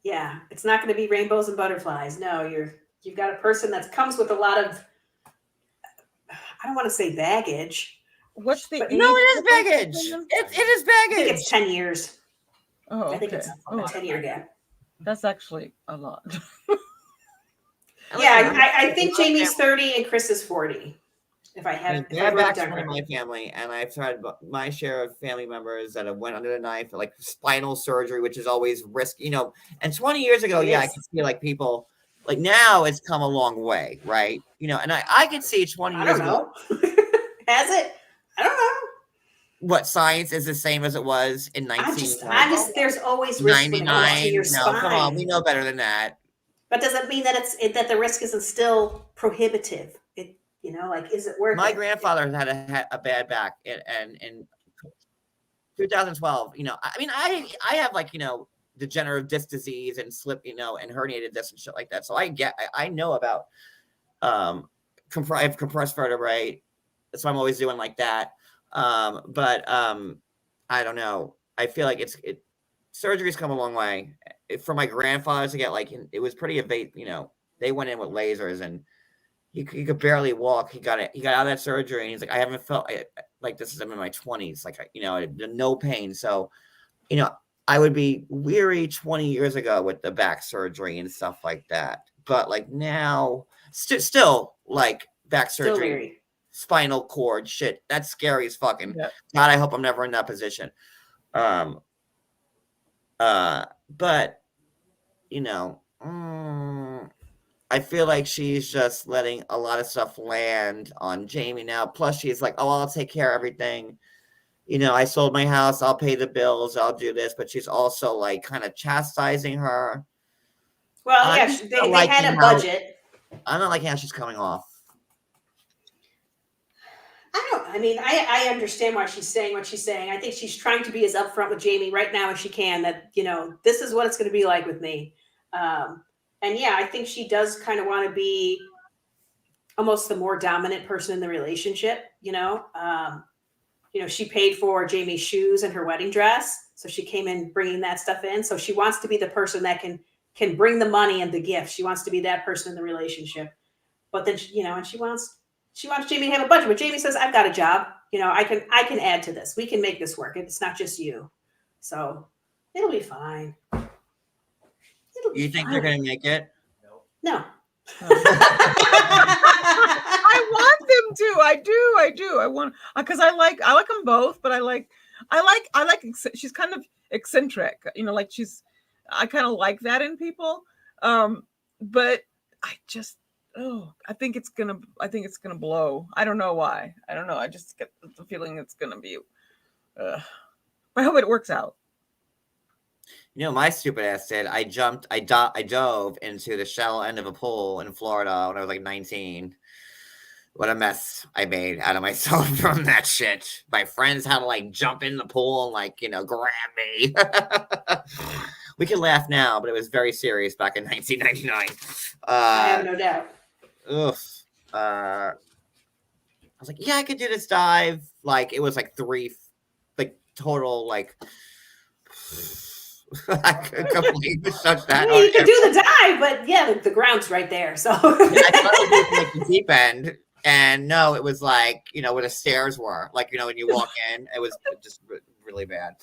Yeah, it's not going to be rainbows and butterflies. No, you've got a person that comes with a lot of, I don't want to say baggage. What's the But age? no, it is difference baggage. between them? It is I think baggage. it's 10 years. Oh, I think okay. it's a Oh, 10-year gap. that's actually a lot. Yeah, I think Jeymi's 30 and Chris is 40. If I have, if I have wrote it back down in correctly. my family, and I've tried my share of family members that have went under the knife, like spinal surgery, which is always risky, And 20 years ago, It I is. can see like people like now it's come a long way, right? And I could see 20 I years don't ago. know. Has it? I don't know. What science is the same as it was in I'm just, there's always risk when it comes to 99. your No, come on, we spine. know better than that. But does it mean that that the risk isn't still prohibitive? Like, is it worth My it? grandfather had a bad back, and in 2012, I mean, I have like degenerative disc disease and slip, and herniated disc and shit like that. So I know about I have compressed vertebrae, so I'm always doing like that. But I don't know. I feel like surgery's come a long way. For my grandfather to get it was pretty invasive. They went in with lasers and he could barely walk. He got out of that surgery and he's like, I haven't felt like this since I'm in my 20s. Like, no pain. So, I would be weary 20 years ago with the back surgery and stuff like that. But like now, still like back Still surgery, weary. spinal cord shit. That's scary as fucking. Yeah. God, I hope I'm never in that position. But I feel like she's just letting a lot of stuff land on Jeymi now. Plus, she's like, "Oh, I'll take care of everything. I sold my house. I'll pay the bills. I'll do this." But she's also like kind of chastising her. Well, yeah, they had a budget. I'm not liking how she's coming off. I understand why she's saying what she's saying. I think she's trying to be as upfront with Jeymi right now as she can that, this is what it's going to be like with me. And yeah, I think she does kind of want to be almost the more dominant person in the relationship, she paid for Jeymi's shoes and her wedding dress. So she came in bringing that stuff in. So she wants to be the person that can bring the money and the gifts. She wants to be that person in the relationship. But then, and she wants Jeymi to have a budget. But Jeymi says, I've got a job. I can add to this. We can make this work. It's not just you. So it'll be fine. You think they're going to make it? No. I want them to. I do. I want because I like them both, but I like. She's kind of. eccentric. Like I kind of like that in people. But I just, I think it's gonna blow. I don't know why. I don't know. I just get the feeling it's gonna be. I hope it works out. My stupid ass did. I dove into the shallow end of a pool in Florida when I was like 19. What a mess I made out of myself from that shit. My friends had to like jump in the pool and like, grab me. We can laugh now, but it was very serious back in 1999. I have no doubt. I was like, yeah, I could do this dive. Like, it was like 3, like total, like, I could completely shut that. I mean, you can do the dive, but yeah, the ground's right there. So I thought it was like the deep end. And no, it was like, where the stairs were. Like, when you walk in, it was just really bad.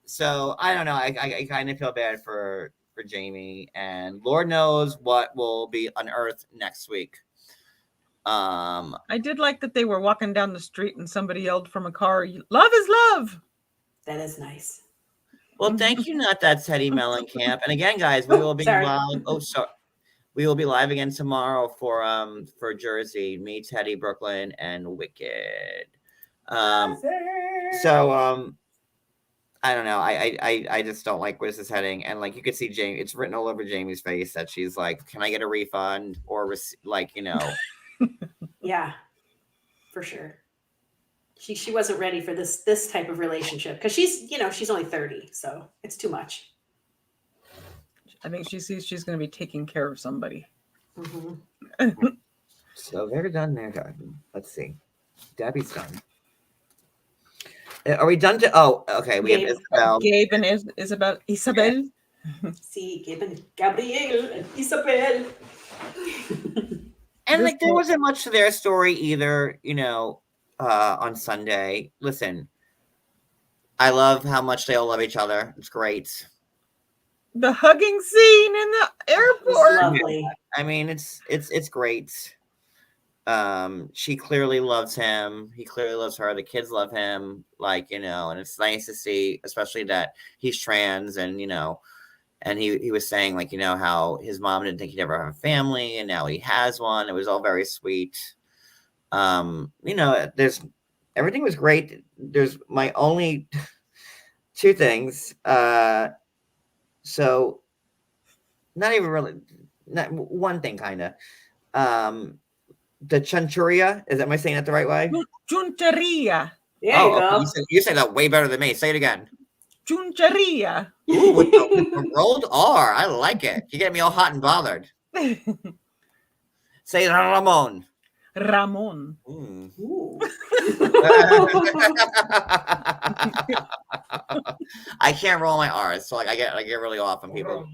So I don't know. I kind of feel bad for Jeymi, and Lord knows what will be unearthed next week. I did like that they were walking down the street and somebody yelled from a car, "Love is love." that is nice. Well, thank you, Not That Teddy Mellencamp. And again, guys, we will be live. We will be live again tomorrow for Jersey, me, Teddy, Brooklyn, and Wicked. So I don't know. I just don't like where this is heading. And like you could see Jeymi, it's written all over Jeymi's face that she's like, can I get a refund or Yeah, for sure. She wasn't ready for this type of relationship because she's only 30, so it's too much. I think she sees she's going to be taking care of somebody. Mm-hmm. So they're done there. Let's see. Debbie's done. Are we done to? Oh, okay. We have Isabel. Gabe and Isabel. See, Gabe and Gabriel and Isabel. And like there wasn't much to their story either, on Sunday. Listen, I love how much they all love each other. It's great. The hugging scene in the airport. Lovely. I mean, it's great. She clearly loves him. He clearly loves her. The kids love him. Like, and it's nice to see, especially that he's trans and, and he was saying like, how his mom didn't think he'd ever have a family and now he has one. It was all very sweet. Everything was great. There's my only 2 things. So not even really, not one thing kind of. The Chunchuria, am I saying that the right way? Chuncheria. There you go. You say that way better than me. Say it again. Chuncheria. Ooh, with the rolled R. I like it. You get me all hot and bothered. Say Ramon. Ramon. Ooh. I can't roll my R's, so like I get really off on people.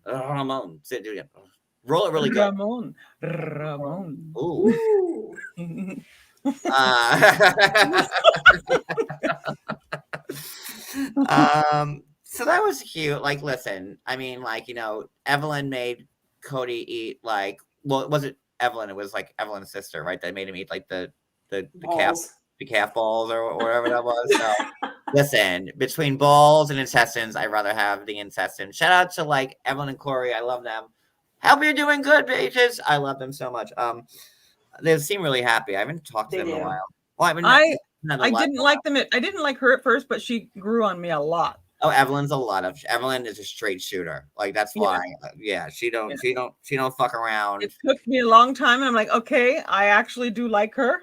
Ramon. Say it, do it. Roll it really good. Ramon. Ooh. So that was cute. Like, listen, I mean, like, Evelyn made Cody eat like, well, it wasn't Evelyn, it was like Evelyn's sister, right? That made him eat like the calf balls or whatever that was. So listen, between balls and intestines, I'd rather have the intestines. Shout out to like Evelyn and Corey. I love them. Hope you're doing good, bitches. I love them so much. They seem really happy. I haven't talked to them in a while. Well, I didn't like them. I didn't like her at first, but she grew on me a lot. Oh, Evelyn is a straight shooter. Like that's why. Yeah, she don't fuck around. It took me a long time, and I'm like, okay, I actually do like her,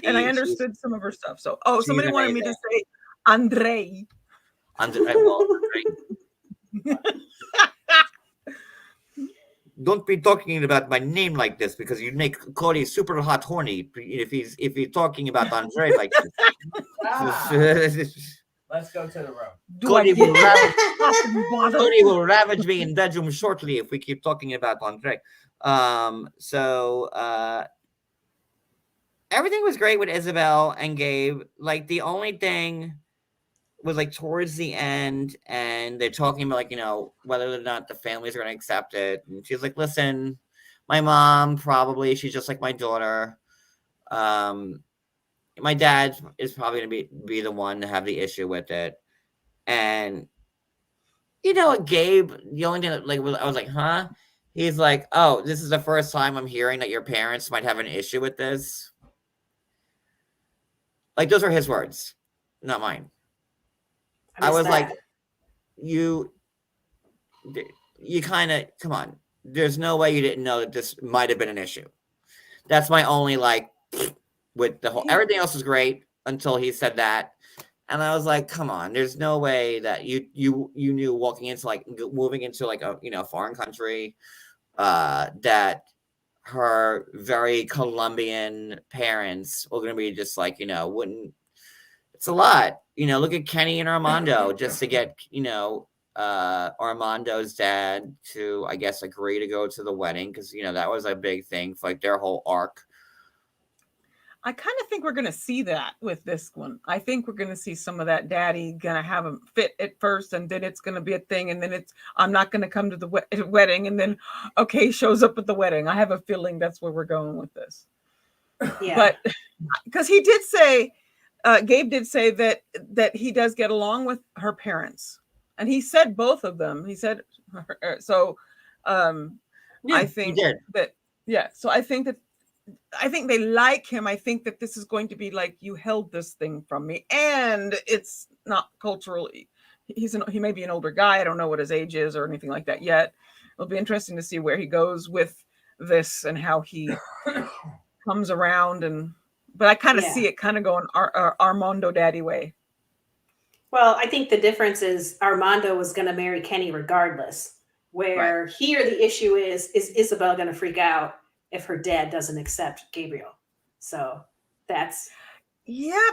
and I understood some of her stuff. So, somebody wanted me to say Andre. Don't be talking about my name like this because you'd make Cody super hot horny if he's talking about Andre like this. Let's go to the room. Cody will ravage me in bedroom shortly if we keep talking about Andre. Everything was great with Isabel and Gabe. Like the only thing was like towards the end, and they're talking about like whether or not the families are going to accept it. And she's like, "Listen, my mom probably she's just like my daughter. My dad is probably going to be the one to have the issue with it. And you know what, Gabe, the only thing that, like, I was like, huh? He's like, oh, this is the first time I'm hearing that your parents might have an issue with this. Like, those are his words, not mine. I was like, you kind of, come on. There's no way you didn't know that this might have been an issue. That's my only, like, with the whole, everything else was great until he said that. And I was like, come on, there's no way that you knew walking into, like, moving into, like, a, you know, foreign country, that her very Colombian parents were going to be just like, you know, wouldn't, it's a lot. You know, look at Kenny and Armando just to get, you know, Armando's dad to, I guess, agree to go to the wedding. Cause you know, that was a big thing for like their whole arc. I kind of think we're going to see that with this one. I think we're going to see some of that daddy going to have him fit at first, and then it's going to be a thing. And then it's, I'm not going to come to the wedding. And then, okay, shows up at the wedding. I have a feeling that's where we're going with this. Yeah. But because he did say, Gabe did say that he does get along with her parents. And he said both of them. He said, so I think that, yeah. So I think they like him. I think that this is going to be like, you held this thing from me, and it's not culturally. He may be an older guy. I don't know what his age is or anything like that yet. It'll be interesting to see where he goes with this and how he comes around. But I kind of see it kind of going Armando daddy way. Well, I think the difference is Armando was going to marry Kenny regardless. Where here the issue is Isabel going to freak out if her dad doesn't accept Gabriel? So that's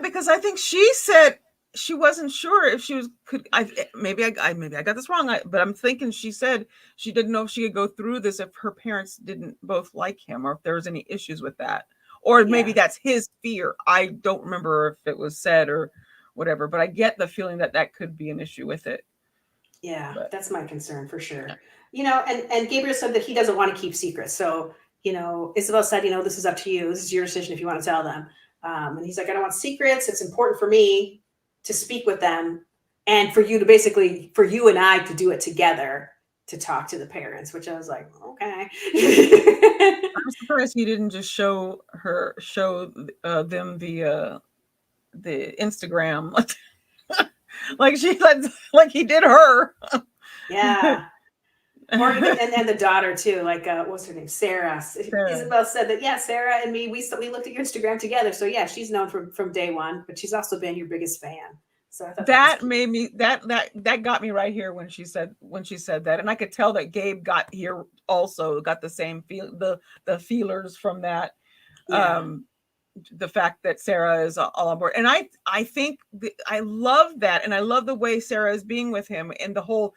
because I think she said she wasn't sure if she could. Maybe I got this wrong, but I'm thinking she said she didn't know if she could go through this if her parents didn't both like him, or if there was any issues with that, or maybe that's his fear. I don't remember if it was said or whatever, but I get the feeling that could be an issue with it. Yeah, that's my concern for sure. You know, and Gabriel said that he doesn't want to keep secrets. So, you know, Isabel said, you know, this is up to you. This is your decision if you want to tell them. And he's like, I don't want secrets. It's important for me to speak with them and for you and I to do it together to talk to the parents, which I was like, okay. I'm surprised he didn't just show them the Instagram like he did her. Yeah. Or even, and the daughter too, like what's her name, Sarah. Isabel said that Sarah and me, we looked at your Instagram together. So yeah, she's known from day one, but she's also been your biggest fan. So I thought that made me that got me right here when she said that, and I could tell that Gabe got the same feel, the feelers from that. The fact that Sarah is all on board, and I think I love that, and I love the way Sarah is being with him, and the whole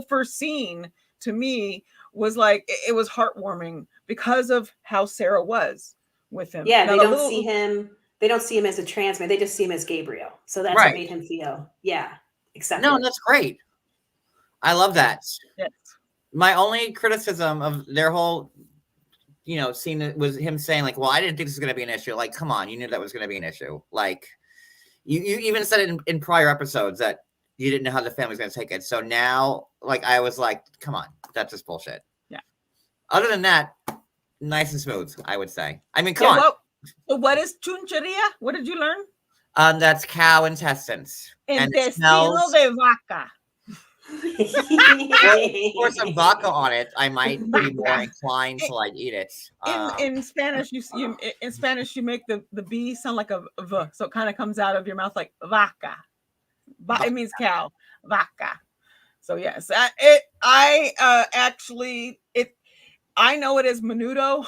first scene to me was like, it was heartwarming because of how Sarah was with him. Yeah, now, they don't see him as a trans man. They just see him as Gabriel. So that's what made him feel, accepted. No, that's great. I love that. Yes. My only criticism of their whole, you know, scene was him saying like, well, I didn't think this was going to be an issue. Like, come on, you knew that was going to be an issue. Like, you even said it in prior episodes that you didn't know how the family was going to take it. So now, like, I was like, come on, that's just bullshit. Yeah. Other than that, nice and smooth, I would say. I mean, come on. What is chuncheria? What did you learn? That's cow intestines. Intestino de vaca. Pour some vodka on it, I might be more inclined to like eat it. In Spanish, you make the B sound like a V, so it kind of comes out of your mouth like vaca. It means cow, vaca. So yes, I know it is menudo.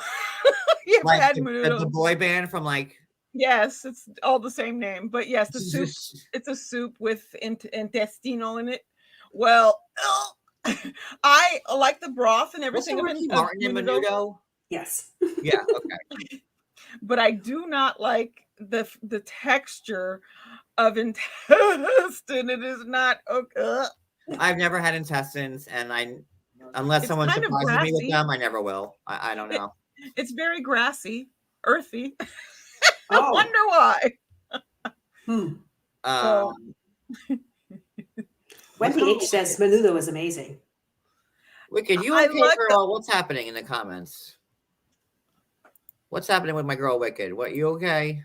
You ever had menudo? The boy band from like. Yes, it's all the same name, but yes, the soup. It's a soup with intestino in it. Well, I like the broth and everything. Ricky Martin in menudo? Yes. Yeah. Okay. But I do not like the texture of intestine. It is not okay. I've never had intestines, and unless someone surprises me with them, I never will. I don't know. It's very grassy, earthy. I wonder why. Wendy H says menudo is amazing. Wicked, you I okay, like girl? What's happening in the comments? What's happening with my girl Wicked? What, you okay?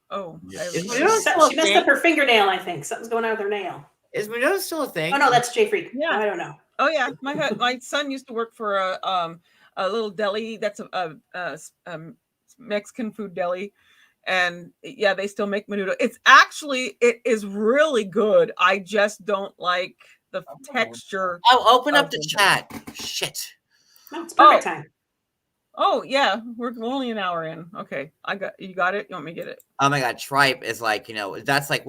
Oh, Is She menudo still a messed thing? up her fingernail, I think. Something's going on with her nail. Is menudo still a thing? Oh, no, that's Jay Freak. Yeah. I don't know. Oh yeah, my son used to work for a little deli that's a Mexican food deli, and yeah, they still make menudo. It is really good. I just don't like the texture. Oh, open up of the the- chat. Shit. No, it's perfect time. Oh yeah, we're only an hour in. Okay, you got it. You want me to get it? Oh my god, tripe is like, that's like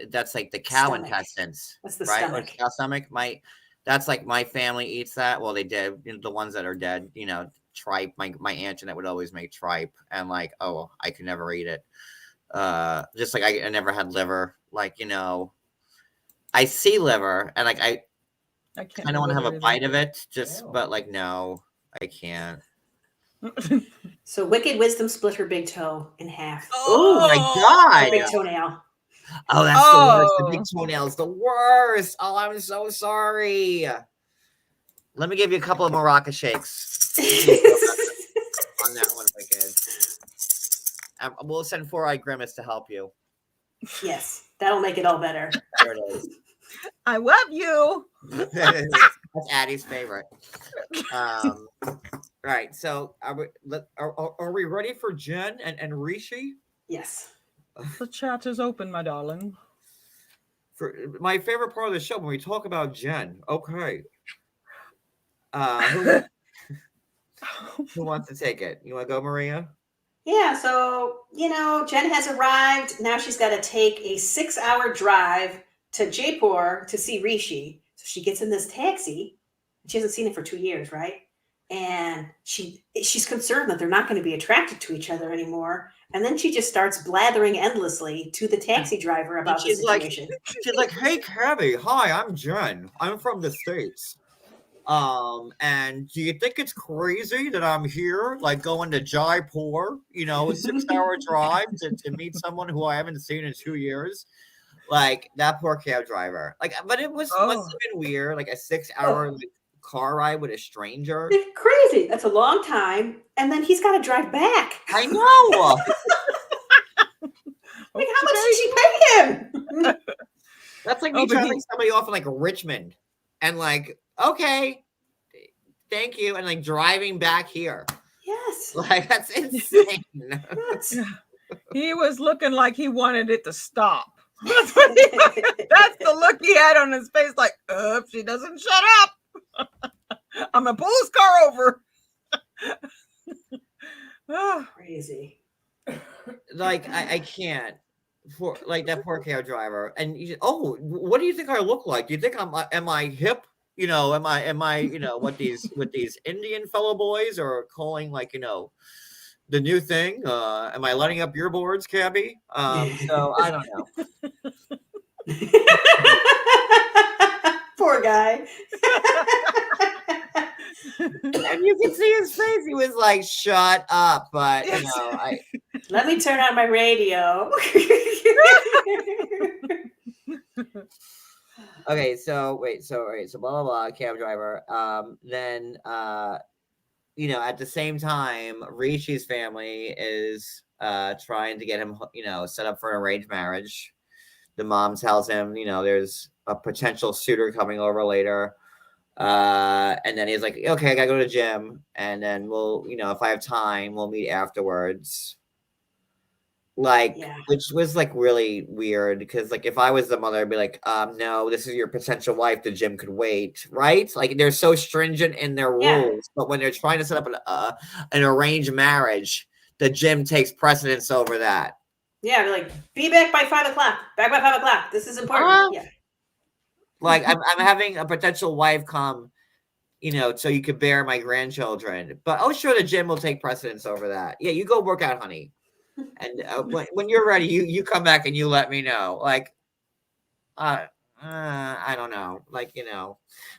that's like the cow Stomach. intestines. That's the right? Or stomach. cow stomach. That's like my family eats that. Well, they did, the ones that are dead, tripe. My aunt Jeanette would always make tripe, and like, oh, I could never eat it. Just like I never had liver. Like, I see liver and like I can't. kind of want to have a either. bite of it, but like, no, I can't. So Wicked Wisdom split her big toe in half. Oh my Her god. big toenail. Oh, that's the worst. The big toenail is the worst. Oh, I'm so sorry. Let me give you a couple of Maraca shakes on that one, Wicked. We'll send 4-Eyed Grimace to help you. Yes, that'll make it all better. There it is. I love you. That's Addie's favorite. Right. So are we ready for Jen and Rishi? Yes. The chat is open, my darling. For my favorite part of the show when we talk about Jen. Okay. Who wants to take it? You want to go, Maria? Yeah, so, Jen has arrived. Now she's got to take a 6-hour drive to Jaipur to see Rishi. So she gets in this taxi. She hasn't seen it for 2 years, right? And she's concerned that they're not going to be attracted to each other anymore. And then she just starts blathering endlessly to the taxi driver about the situation. She's like, hey, Cabby. Hi, I'm Jen. I'm from the States. And do you think it's crazy that I'm here, like going to Jaipur, a 6-hour drive to meet someone who I haven't seen in 2 years? Like, that poor cab driver. Like, but it must have been weird, like a 6-hour car ride with a stranger. It's crazy. That's a long time. And then he's got to drive back. I know. Like, how much did she pay him? That's like me dropping somebody off in like Richmond and like, okay, thank you. And like driving back here. Yes. Like, that's insane. He was looking like he wanted it to stop. That's the look he had on his face. Like, if she doesn't shut up, I'm going to pull his car over. Crazy. Like, I can't. For like that poor cab driver. And what do you think I look like? Do you think am I hip? Am I what these Indian fellow boys are calling like, the new thing? Am I lighting up your boards, Cabby? So I don't know. Poor guy. And you can see his face. He was like, shut up. But Let me turn on my radio. Okay, so blah blah blah, cab driver. Then at the same time, Rishi's family is trying to get him, set up for an arranged marriage. The mom tells him, there's a potential suitor coming over later. And then he's like, okay, I gotta go to the gym, and then we'll, if I have time, we'll meet afterwards. Like, which was like really weird because like if I was the mother, I'd be like, no, this is your potential wife. The gym could wait, right? Like they're so stringent in their rules, but when they're trying to set up an arranged marriage, the gym takes precedence over that. Yeah, like be back by 5 o'clock. Back by 5 o'clock. This is important. Yeah. Like I'm having a potential wife come, so you could bear my grandchildren. But sure, the gym will take precedence over that. Yeah, you go work out, honey. And when you're ready, you come back and you let me know. Like, I don't know. Like,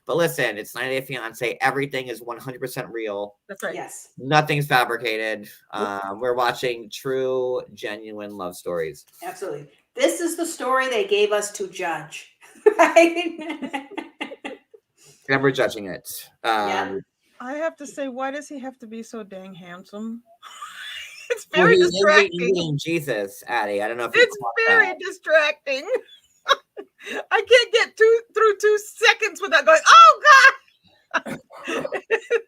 But listen, it's 90 Day Fiancé. Everything is 100% real. That's right. Yes. Nothing's fabricated. We're watching true, genuine love stories. Absolutely. This is the story they gave us to judge. Right? Never judging it. Yeah. I have to say, why does he have to be so dang handsome? It's Well, very he is the distracting. Indian Jesus, Addie. I don't know if you It's caught very that. distracting. I can't get through 2 seconds without going, oh God.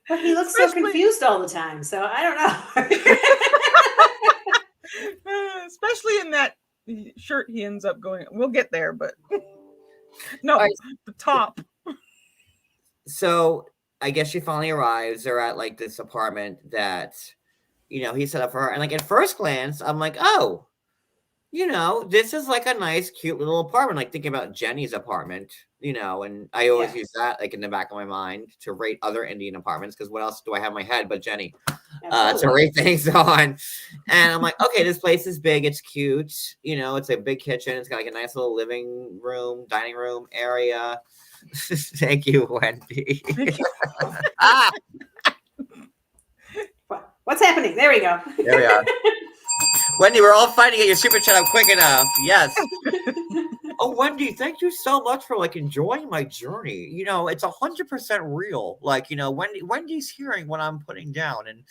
But he looks so Especially- confused all the time. So I don't know. Especially in that shirt he ends up going. We'll get there, but no, All right. the top. So I guess she finally arrives. They're at like this apartment that, he set up for her. And like at first glance, I'm like, oh, this is like a nice, cute little apartment. Like thinking about Jenny's apartment, and I always use that like in the back of my mind to rate other Indian apartments because what else do I have in my head but Jenny to rate things on? And I'm like, okay, this place is big, it's cute, it's a big kitchen, it's got like a nice little living room, dining room area. Thank you, Wendy. What's happening? There we go. There we are. Wendy, we're all fighting to get your super chat up quick enough. Yes. Oh, Wendy, thank you so much for like enjoying my journey. It's 100% real. Like, Wendy's hearing what I'm putting down, and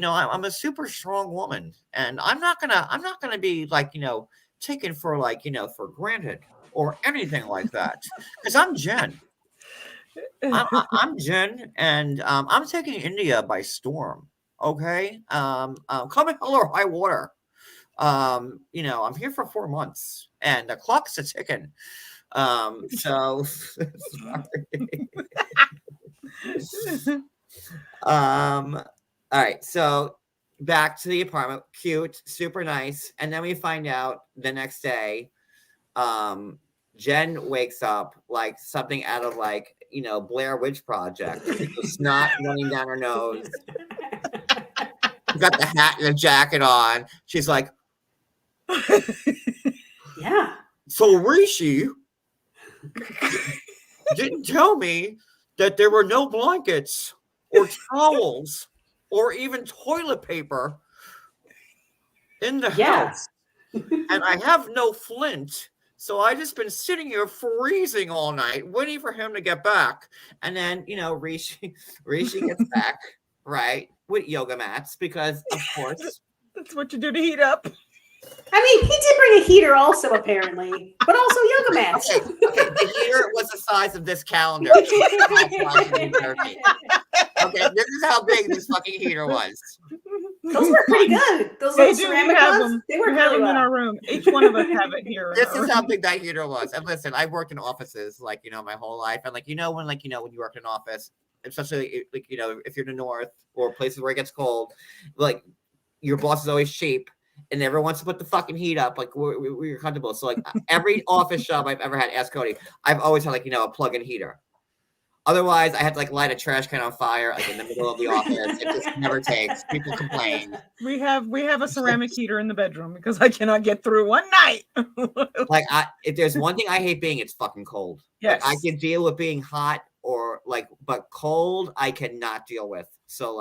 I'm a super strong woman, and I'm not gonna be like taken for like for granted or anything like that because I'm Jen. I'm Jen, and I'm taking India by storm. Okay, come hell or high water. I'm here for 4 months, and the clock's a ticking. So all right. So back to the apartment, cute, super nice, and then we find out the next day, Jen wakes up like something out of like Blair Witch Project. Snot running down her nose. Got the hat and the jacket on. She's like, Yeah. so Rishi didn't tell me that there were no blankets or towels or even toilet paper in the house. And I have no flint. So I just been sitting here freezing all night, waiting for him to get back. And then, Rishi gets back, right, with yoga mats, because of course. That's what you do to heat up. I mean, he did bring a heater also, apparently, but also yoga mats. Okay, the heater was the size of this calendar. Okay, this is how big this fucking heater was. Those were pretty good. Those little ceramic ones, they work really in well. our room. Each one of us have it here. This is how big that heater was. And listen, I've worked in offices my whole life, and when when you work in an office, especially like if you're in the north or places where it gets cold, like your boss is always cheap. And never wants to put the fucking heat up, like we're comfortable. So like every office job I've ever had, ask Cody, I've always had a plug-in heater. Otherwise, I had to light a trash can on fire like in the middle of the office. It just never takes. People complain. We have a ceramic heater in the bedroom because I cannot get through one night. If there's one thing I hate being, it's fucking cold. Yes. I can deal with being hot but cold I cannot deal with. So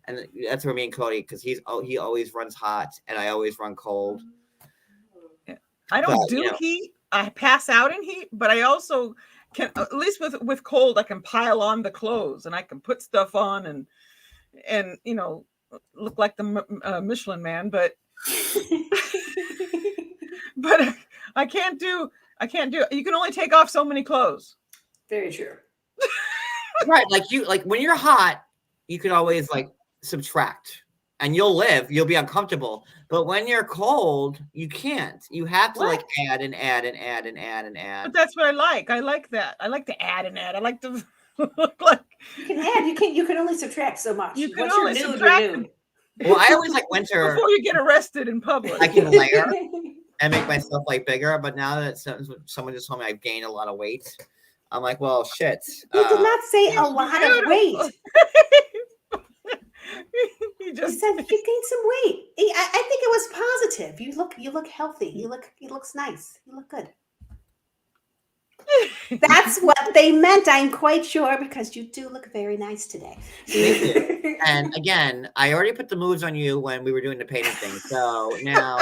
and that's where me and Cody, because he always runs hot and I always run cold. I don't do heat. I pass out in heat, but I also can, at least with cold, I can pile on the clothes and I can put stuff on and look like the Michelin Man, but but I can't do. You can only take off so many clothes. Very true. Right, when you're hot, you can always subtract and you'll be uncomfortable, but when you're cold you can't. You have to add and add and add and add and add. But that's what I like that. I like to add and add. I like to look like you can add. You can only subtract so much. You can Once only you're nude, subtract. you're nude. Well, I always winter before you get arrested in public. I can layer and make myself bigger, but now that someone just told me I've gained a lot of weight, I'm like, well, shit. You did not say a lot of weight. You just said you gained some weight. I think it was positive. You look healthy. He looks nice. You look good. That's what they meant. I'm quite sure, because you do look very nice today. And again, I already put the moves on you when we were doing the painting thing. So now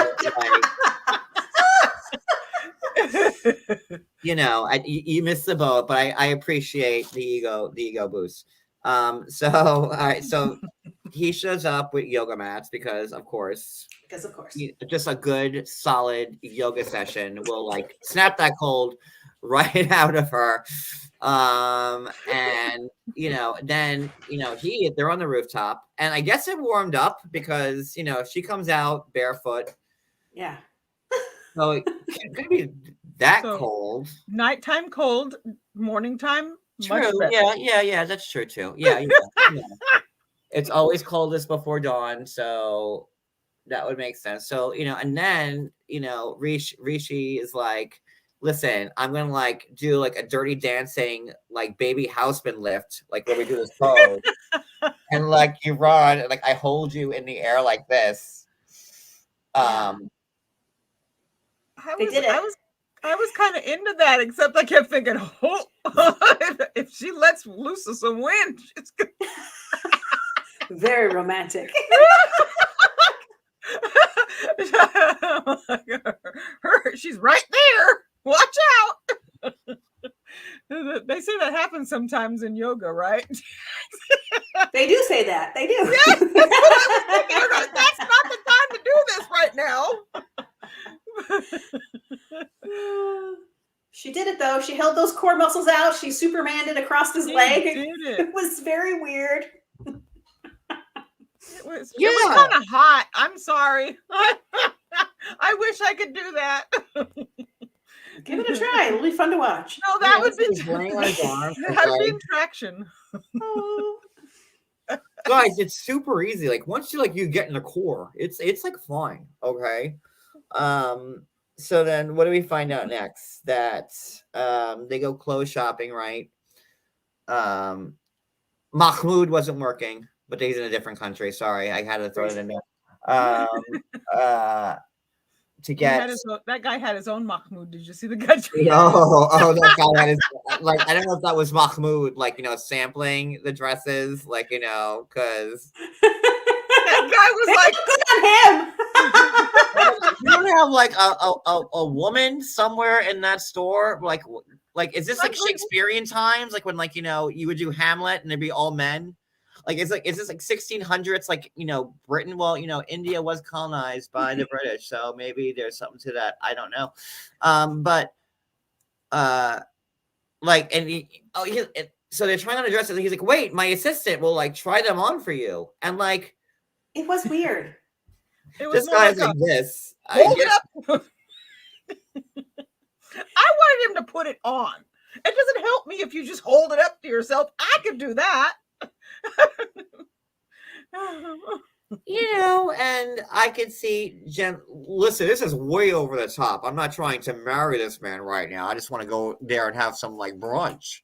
you know, you missed the boat, but I appreciate the ego boost. So all right, so he shows up with yoga mats because of course just a good solid yoga session will like snap that cold right out of her. And you know, then you know, they're on the rooftop, and I guess it warmed up because you know she comes out barefoot. Yeah. So it could be that So, cold. Nighttime cold, morning time much True. better. Yeah. That's true too. Yeah. It's always coldest before dawn, so that would make sense. So you know, and then you know, Rishi is like, listen, I'm gonna like do like a dirty dancing like baby houseman lift, like where we do this pose, and like you run, and like I hold you in the air like this. They did it. I was kind of into that, except I kept thinking, oh, if she lets loose of some wind, it's good. Very romantic. She's right there. Watch out. They say that happens sometimes in yoga, right? They do say that. They do. Yes, that's what I was thinking. I was like, that's not the time to do this right now. She did it though. She held those core muscles out. She Supermaned across his leg. Did it. It was very weird. It was kind of hot. I'm sorry. I wish I could do that. Give it a try. It'll be fun to watch. No, that would be laying on his arm. that'd be traction. Oh. Guys, it's super easy. Like once you get in the core, it's like fine. Okay. So then what do we find out next? That they go clothes shopping, right? Mahmoud wasn't working, but he's in a different country. Sorry, I had to throw it in there. To get that guy had his own Mahmoud. Did you see the guy? Oh, that guy had his like I don't know if that was Mahmoud, like you know, sampling the dresses, like you know, because that guy was like, good on him. you don't have like a woman somewhere in that store, like is this like Shakespearean times, like when like you know you would do Hamlet and there'd be all men? Like is this like 1600s, like you know Britain? Well, you know India was colonized by the British, so maybe there's something to that. I don't know, but like so they're trying on the dresses, and he's like, "Wait, my assistant will like try them on for you," and like it was weird. It was this guy's like this. Hold it up. I wanted him to put it on. It doesn't help me if you just hold it up to yourself. I could do that. You know, and I could see Jen. Listen, this is way over the top. I'm not trying to marry this man right now. I just want to go there and have some like brunch,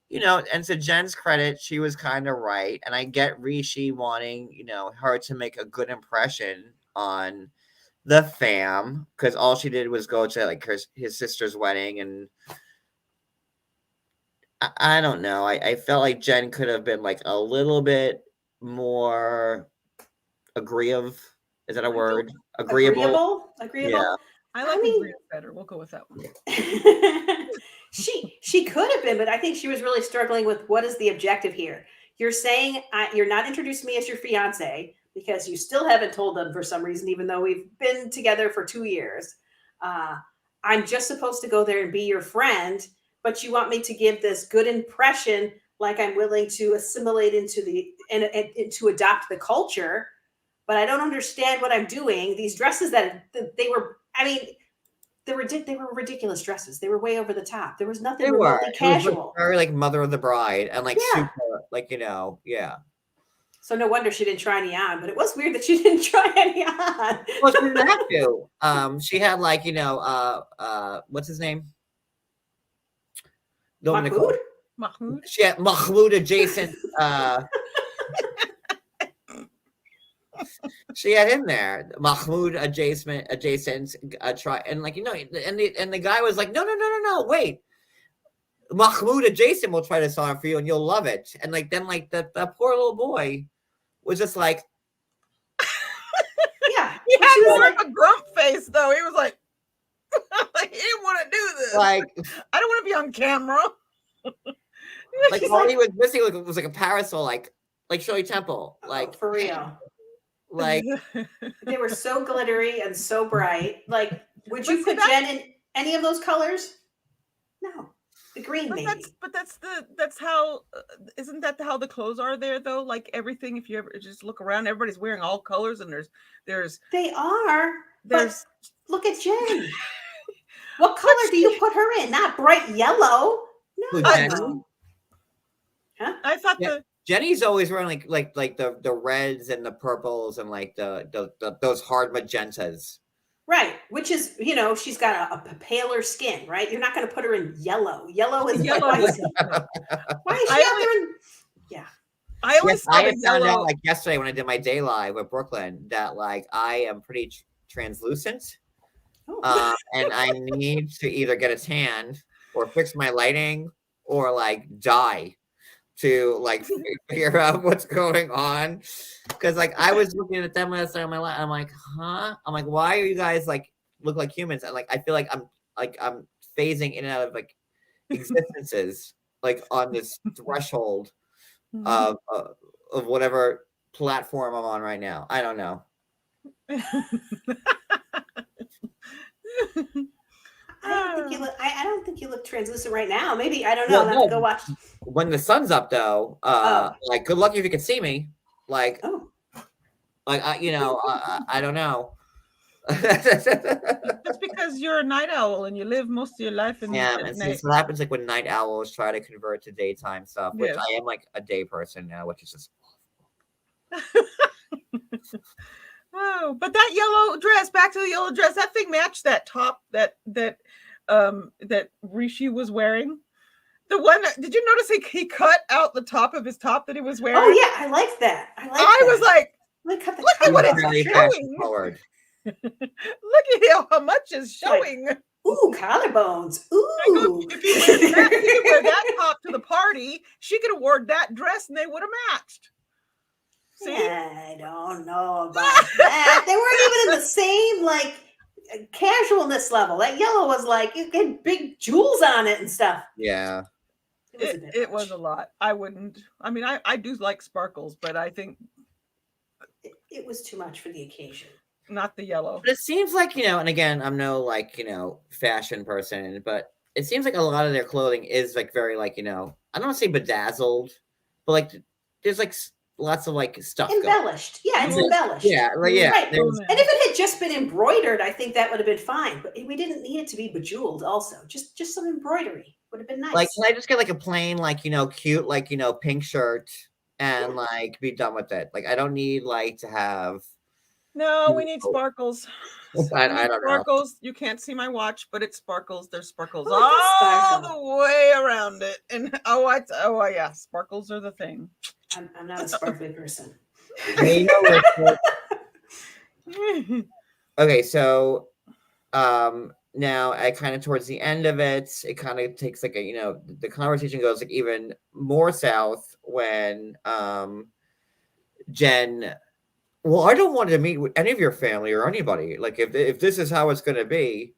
you know. And to Jen's credit, she was kind of right. And I get Rishi wanting, you know, her to make a good impression on the fam because all she did was go to like his sister's wedding, and I don't know. I felt like Jen could have been like a little bit more agreeable. Is that a word? Agreeable. Yeah. I like agreeable better. We'll go with that one. She could have been, but I think she was really struggling with what is the objective here. You're saying you're not introducing me as your fiance because you still haven't told them for some reason, even though we've been together for 2 years. I'm just supposed to go there and be your friend, but you want me to give this good impression, like I'm willing to assimilate into and to adopt the culture, but I don't understand what I'm doing. These dresses that they were, I mean, they were ridiculous dresses. They were way over the top. There was nothing remotely casual. It was very like Mother of the Bride and like super, like you know, yeah. So no wonder she didn't try any on, but it was weird that she didn't try any on. Well, she didn't have to. She had like you know, what's his name? Mahmoud? Mahmoud? She had Mahmoud adjacent. She had in there Mahmoud adjacent. Try and like you know, and the guy was like, no, wait. Mahmoud adjacent will try this on for you, and you'll love it. And like then like the poor little boy was just like, yeah, he had like a grump face though. He was like. Like, he didn't want to do this. Like, I don't want to be on camera. like all he was missing was like a parasol, like Shirley Temple. Like, for real. like They were so glittery and so bright. Like, would you But see, put Jen in any of those colors? No, the green But maybe. that's how isn't that how the clothes are there though? Like everything, if you ever just look around, everybody's wearing all colors, and there's They are. there's But look at Jen. What color do you put her in? Not bright yellow. Who, No. Jenny? I thought Yeah. Jenny's always wearing like the reds and the purples and like the those hard magentas. Right, which is, she's got a paler skin, right? You're not going to put her in yellow. Yellow is Yellow why is- is she out there in? Yeah. I always I thought had of found yellow. out like yesterday when I did my day live with Brooklyn that like I am pretty translucent, Oh. and I need to either get a tan or fix my lighting or like die to like figure out what's going on. Because like I was looking at them last night on my live, I'm like, huh? I'm like, why are you guys like look like humans? And like I feel like I'm phasing in and out of like existences like on this threshold of whatever platform I'm on right now. I don't know. I don't think you look translucent right now. Maybe, I don't know. Well, I'll have to no. go watch. When the sun's up though, like good luck if you can see me. Like Oh, I don't know. That's because you're a night owl and you live most of your life in Yeah, at and night. this what happens like when night owls try to convert to daytime stuff, which Yes. I am like a day person now, which is just Oh, but that yellow dress, back to the yellow dress, that thing matched that top that Rishi was wearing. The one, did you notice he cut out the top of his top that he was wearing? oh yeah, I like that. I was like, look at the look at top. what it's very showing. fashion forward. look at how much is showing. Ooh, collarbones. I go, Ooh. if you wear that top to the party, she could have worn that dress and they would have matched. See? I don't know about that. They weren't even in the same like casualness level. That yellow was like it had big jewels on it and stuff. Yeah. It was a lot. I wouldn't. I mean, I do like sparkles, but I think It was too much for the occasion. not the yellow. But it seems like, and again, I'm no like, fashion person, but it seems like a lot of their clothing is like very like, I don't want to say bedazzled, but like there's like lots of like stuff going. Embellished. Yeah, it's embellished. Yeah, like, yeah. Right. there's- And if it had just been embroidered, I think that would have been fine. But we didn't need it to be bejeweled also. Just some embroidery would have been nice. Like, can I just get like a plain, like, cute, like, pink shirt and like be done with it? Like, I don't need like to have. No, we need sparkles. I don't know. Sparkles. You can't see my watch, but it sparkles. There's sparkles Oh, it does all sparkle. the way around it. And yeah, sparkles are the thing. I'm not a sparkly person. Okay, so now I kind of towards the end of it kind of takes like a the conversation goes like even more south when Jen, well, I don't want to meet with any of your family or anybody, like if this is how it's going to be.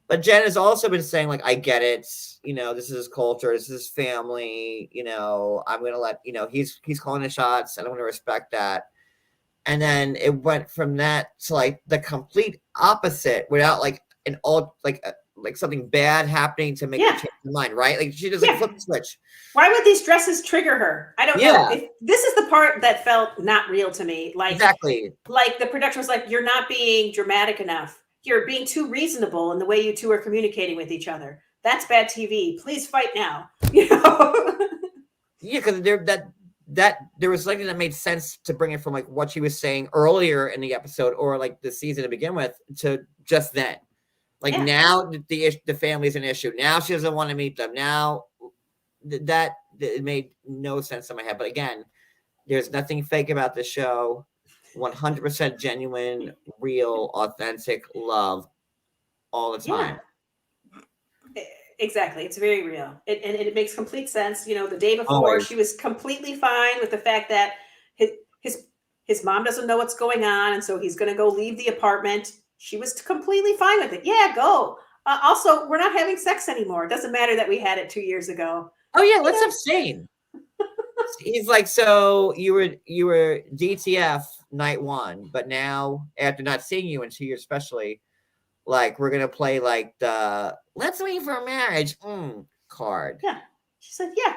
But Jen has also been saying like, I get it, this is his culture, this is his family, I'm gonna let he's calling the shots, and I'm gonna respect that. And then it went from that to like the complete opposite without like an all like something bad happening to make her change her mind, right? Like she just like flip the switch. Why would these dresses trigger her? I don't Yeah. know. This is the part that felt not real to me. Like Exactly. Like the production was like, you're not being dramatic enough. You're being too reasonable in the way you two are communicating with each other. That's bad TV. Please fight now. Yeah, because there was something that made sense to bring it from like what she was saying earlier in the episode or like the season to begin with to just then. Like now the family's an issue. Now she doesn't want to meet them. Now that it made no sense in my head. But again, there's nothing fake about the show. 100% genuine, real, authentic love all the time. Yeah. Exactly. It's very real. And it makes complete sense. The day before Always. she was completely fine with the fact that his mom doesn't know what's going on. And so he's going to go leave the apartment. She was completely fine with it. Yeah, go. Also, we're not having sex anymore. It doesn't matter that we had it 2 years ago. Oh yeah, let's abstain. He's like, so you were DTF night 1, but now after not seeing you in 2 years, especially, like we're gonna play like the let's wait for marriage card. Yeah. She said, yeah.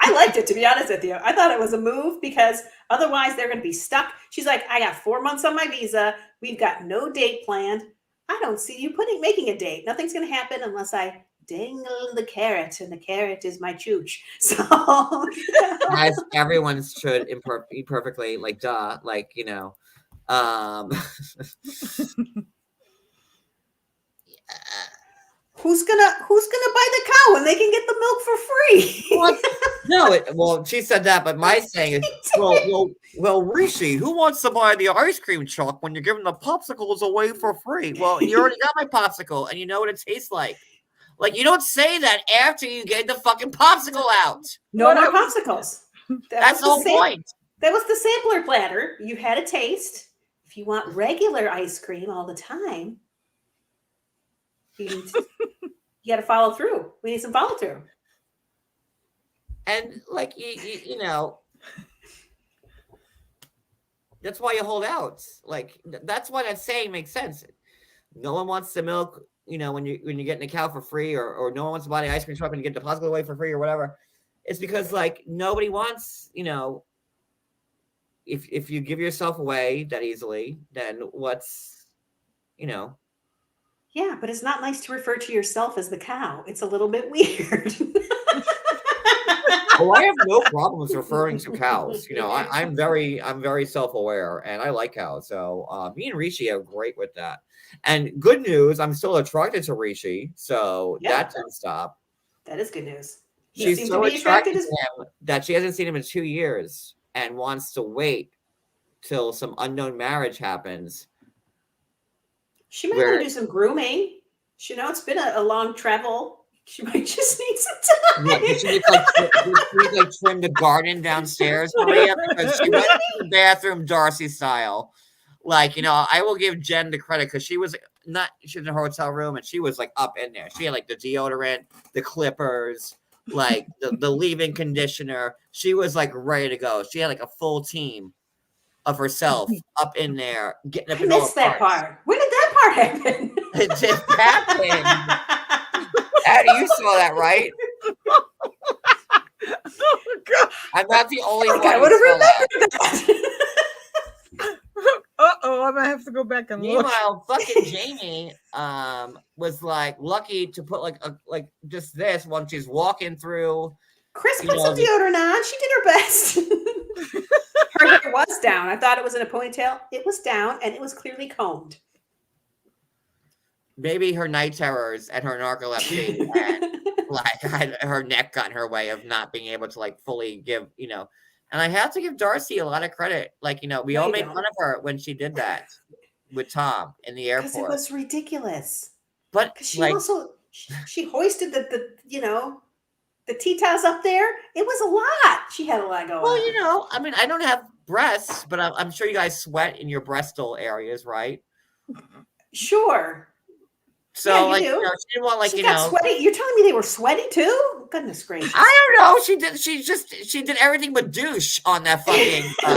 I liked it, to be honest with you. I thought it was a move because otherwise they're going to be stuck. She's like, I got 4 months on my visa. We've got no date planned. I don't see you making a date. Nothing's going to happen unless I dangle the carrot, and the carrot is my chooch. So, As everyone should be perfectly like duh, like who's gonna buy the cow when they can get the milk for free? well, she said that, but my saying is, well, Rishi, who wants to buy the ice cream truck when you're giving the popsicles away for free? Well, you already got my popsicle, and you know what it tastes like. Like, you don't say that after you get the fucking popsicle out. No more popsicles. That's the whole point. That was the sampler platter. You had a taste. If you want regular ice cream all the time, you got to follow through. We need some follow through. And like you know, that's why you hold out. Like that's why that saying makes sense. No one wants the milk, when you're getting a cow for free, or no one wants to buy the ice cream truck when you get the popsicle away for free or whatever. It's because like nobody wants, if you give yourself away that easily, then what's, Yeah, but it's not nice to refer to yourself as the cow. It's a little bit weird. Well, I have no problems referring to cows. I'm very self-aware, and I like cows. So me and Rishi are great with that. And good news, I'm still attracted to Rishi, so that didn't stop. That is good news. She's so attracted to him that she hasn't seen him in 2 years and wants to wait till some unknown marriage happens. She might want to do some grooming. It's been a long travel. She might just need some time. Yeah, she needs like trim the garden downstairs, Maria, because she went to the bathroom Darcy style. Like, I will give Jen the credit because she was in a hotel room and she was like up in there. She had like the deodorant, the clippers, like the leave-in conditioner. She was like ready to go. She had like a full team of herself up in there getting up. I missed that part. When did that part happen? It just happened. Addie, you saw that, right? Oh, God. I'm not the only one. I would have remembered that. Uh-oh, I'm going to have to go back and look. Meanwhile, fucking Jeymi was like lucky to put like just this when she's walking through. Chris put some deodorant on. She did her best. Her hair was down. I thought it was in a ponytail. It was down, and it was clearly combed. Maybe her night terrors and her narcolepsy and like her neck got in her way of not being able to like fully give, and I have to give Darcy a lot of credit. Like, we all made fun of her when she did that with Tom in the airport. Because it was ridiculous. But she also she hoisted the tea towels up there. It was a lot. She had a lot going on. Well, I don't have breasts, but I'm sure you guys sweat in your breastal areas, right? Sure. So, she didn't want she got sweaty. You're telling me they were sweaty too? Goodness gracious! I don't know. She did everything but douche on that fucking. I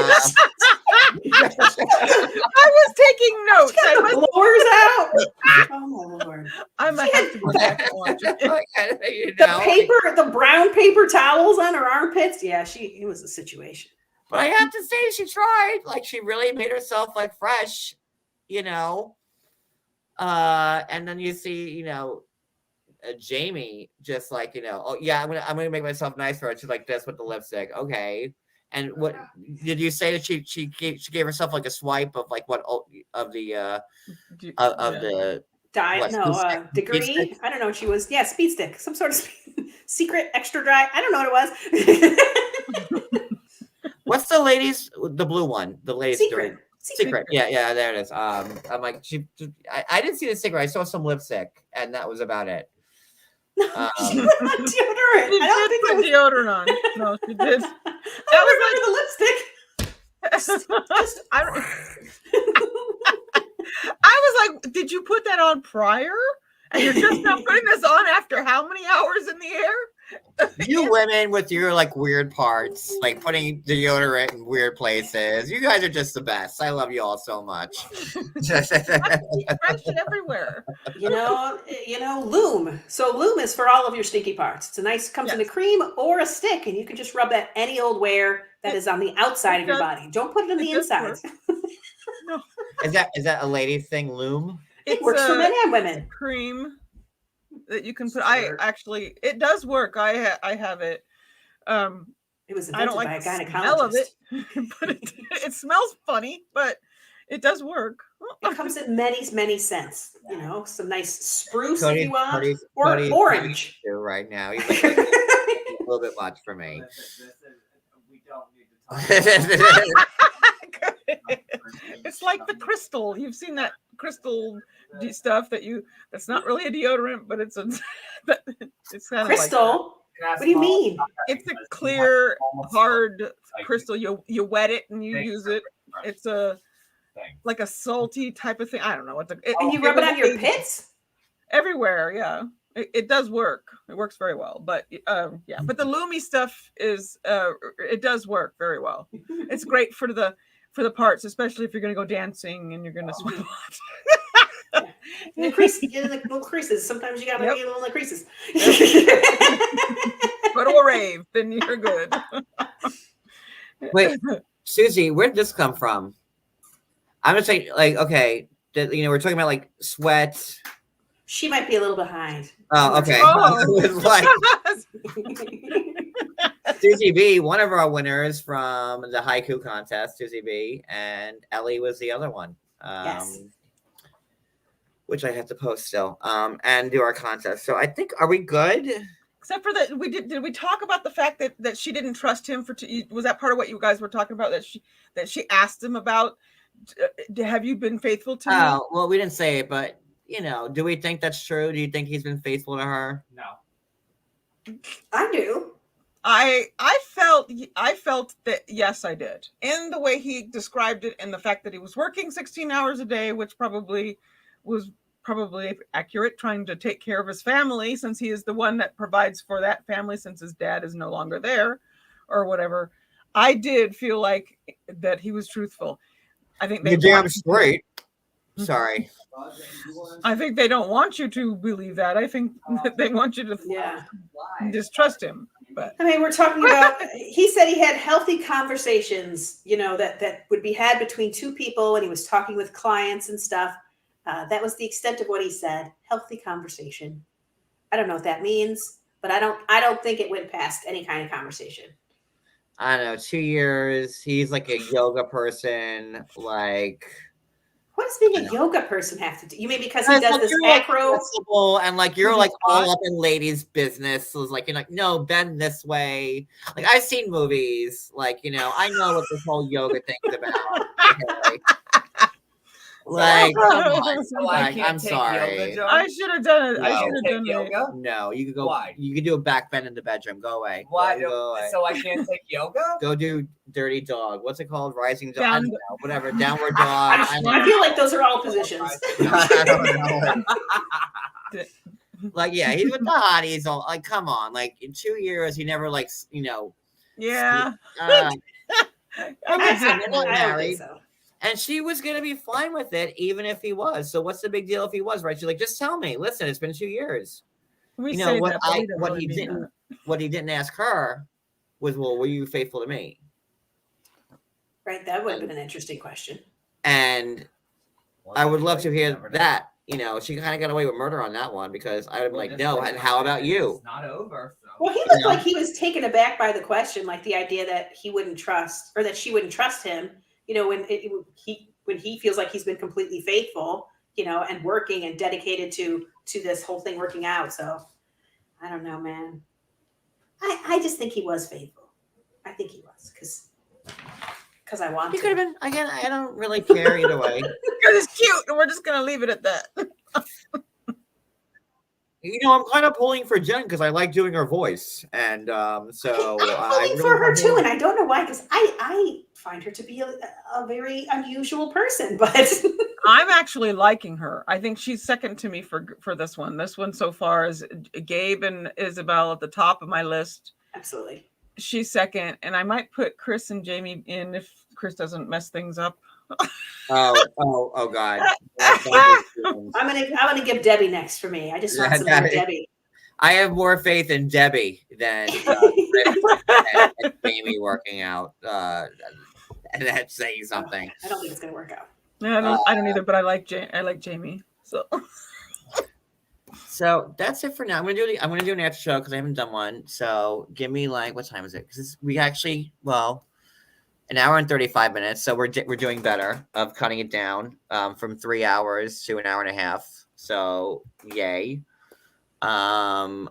was taking notes. She got the blowers out. Oh my Lord! I might have to go back and watch it. The brown paper towels on her armpits. Yeah, it was a situation. But I have to say, she tried. Like, she really made herself like fresh, and then you see, Jeymi just like, oh yeah, I'm gonna make myself nice for her. She's like this with the lipstick, okay. And what did you say that she gave herself like a swipe of like what of the dye? Degree. I don't know what she was. Yeah, speed stick, some sort of secret extra dry. I don't know what it was. What's the blue one? The ladies Secret. Yeah, there it is. I'm like, I didn't see the secret. I saw some lipstick, and that was about it. She put on deodorant. I don't think it was deodorant on. No, she did. That was like the lipstick. I was like, did you put that on prior? And you're just now putting this on after how many hours in the air? You women with your like weird parts, like putting deodorant in weird places. You guys are just the best. I love you all so much. Fresh everywhere. You know, Loom. So Loom is for all of your stinky parts. It's a nice, comes in a cream or a stick, and you can just rub that any old wear that is on the outside of your body. Don't put it on the inside. No. Is that a lady thing, Loom? It works for men and women. Cream that you can put. It does work. I have it. It was I don't invented like by a the smell of gynecologist. it, but it smells funny, but it does work. It comes in many scents. You know, some nice spruce Cody- if you want, Cody- or Cody- orange. Cody right now. He's like, a little bit much for me. We don't need to talk It's like the crystal. You've seen that crystal stuff that's not really a deodorant, but it's kind of Crystal. about. What do you mean? It's a clear, hard crystal. You wet it and you use it. It's like a salty type of thing. I don't know what And you rub it on your pits? everywhere. Yeah, it does work. It works very well. But yeah, but the Lumi stuff is it does work very well. It's great for the parts, especially if you're going to go dancing and you're going to sweat a lot. The little creases. Sometimes you got to get a little creases. Go to a rave, then you're good. Wait, Susie, where did this come from? I'm just saying, like, okay, we're talking about like sweat. She might be a little behind. Oh, okay. Oh. It was like Susie B, one of our winners from the haiku contest, Susie B, and Ellie was the other one. Yes. Which I have to post still. And do our contest. So I think, are we good? Except for that, did we talk about the fact that she didn't trust him was that part of what you guys were talking about, that she asked him about, have you been faithful to me? Oh, well, we didn't say it, but do we think that's true? Do you think he's been faithful to her? No. I do. I felt that, yes, I did. In the way he described it, and the fact that he was working 16 hours a day, which was probably accurate, trying to take care of his family, since he is the one that provides for that family, since his dad is no longer there or whatever. I did feel like that he was truthful. I think You're damn straight. Sorry. I think they don't want you to believe that. I think that they want you to distrust him. But I mean, we're talking about, he said he had healthy conversations, that would be had between two people when he was talking with clients and stuff. That was the extent of what he said. Healthy conversation. I don't know what that means, but I don't think it went past any kind of conversation. I don't know, 2 years. He's like a yoga person. Like, what does being a yoga person have to do? You mean because he does this acro? And like you're like all up in ladies' business. So it's like you're like, no, bend this way. Like I've seen movies. Like, I know what this whole yoga thing's about. Okay. Like, come on. Like, I'm sorry. I should have done it. No. I should have done yoga. No, you could go. Why? You could do a back bend in the bedroom. Go away. Why? Go away. So I can't take yoga? Go do dirty dog. What's it called? Rising dog. I Down- don't know. Whatever. Downward dog. I feel like those are all positions. I don't know. Like, yeah, he's with the hotties. All like, come on. Like in 2 years, he never like, Yeah. they're not I don't married. think so. And she was gonna be fine with it, even if he was. So what's the big deal if he was, right? She's like, just tell me. Listen, it's been 2 years. We say What that, but we don't really mean what he didn't ask her was, well, were you faithful to me? Right, that would have been an interesting question. And I would love to hear that. She kind of got away with murder on that one because I would be like, no. And how about you? It's not over. So. Well, he looked like he was taken aback by the question, like the idea that he wouldn't trust, or that she wouldn't trust him. When he feels like he's been completely faithful, and working and dedicated to this whole thing working out. So I don't know, man. I just think he was faithful. I think he was because I want He to. could have been. Again, I don't really care either way. Because it's cute, and we're just gonna leave it at that. You know, I'm kind of pulling for Jen because I like doing her voice, and so I'm I pulling really for her want too, and I don't know why, because I find her to be a very unusual person, but I'm actually liking her. I think she's second to me for this one. This one so far is Gabe and Isabel at the top of my list. absolutely. She's second, and I might put Chris and Jeymi in if Chris doesn't mess things up. oh God. I'm gonna give Debbie next for me. I just want some more Debbie. I have more faith in Debbie than and Jeymi working out. And that's saying something. I don't think it's gonna work out. No, I don't either, but I like Jeymi. So that's it for now. I'm gonna do an after show because I haven't done one. So give me like, what time is it? Because we actually, well, an hour and 35 minutes. So we're doing better of cutting it down from 3 hours to an hour and a half. So yay. So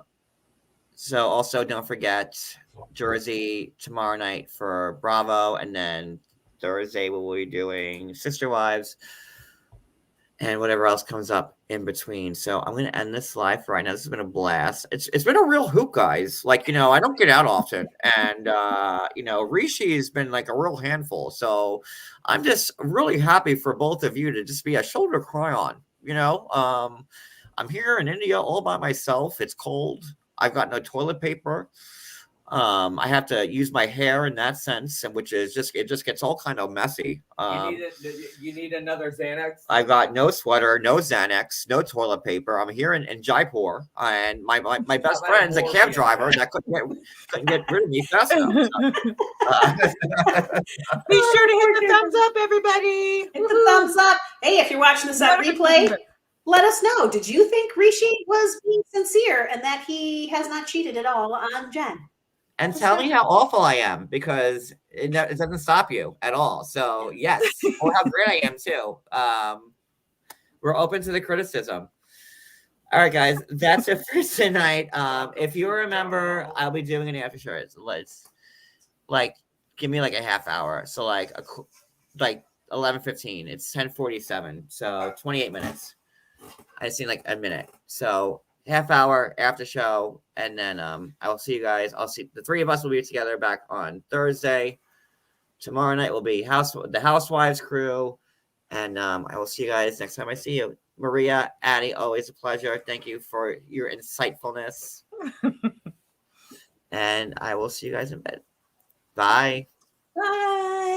also don't forget Jersey tomorrow night for Bravo, and then Thursday we'll be doing Sister Wives and whatever else comes up in between. So I'm going to end this live for right now. This has been a blast. It's been a real hoop, guys. Like, you know, I don't get out often. And, you know, Rishi has been like a real handful. So I'm just really happy for both of you to just be a shoulder to cry on, you know. I'm here in India all by myself. It's cold. I've got no toilet paper. I have to use my hair in that sense, and which is it just gets all kind of messy. You need another Xanax? I've got no sweater, no Xanax, no toilet paper. I'm here in Jaipur, and my best friend's a cab driver that couldn't get rid of me fast enough. Be sure to hit the thumbs up, everybody. Hit the thumbs up. Hey, if you're watching this on replay, let us know. Did you think Rishi was being sincere and that he has not cheated at all on Jen? And tell me how awful I am, because it doesn't stop you at all. So yes, or how great I am too. We're open to the criticism. All right, guys, that's it for tonight. If you remember, I'll be doing an after show. Let's like give me like a half hour. So like 11:15. It's 10:47. So 28 minutes. I just need like a minute. So half hour after show, and then I will see you guys. I'll see the three of us will be together back on Thursday. Tomorrow night will be the Housewives crew, and I will see you guys next time I see you. Maria, Addie, always a pleasure. Thank you for your insightfulness. And I will see you guys in bed. Bye. Bye.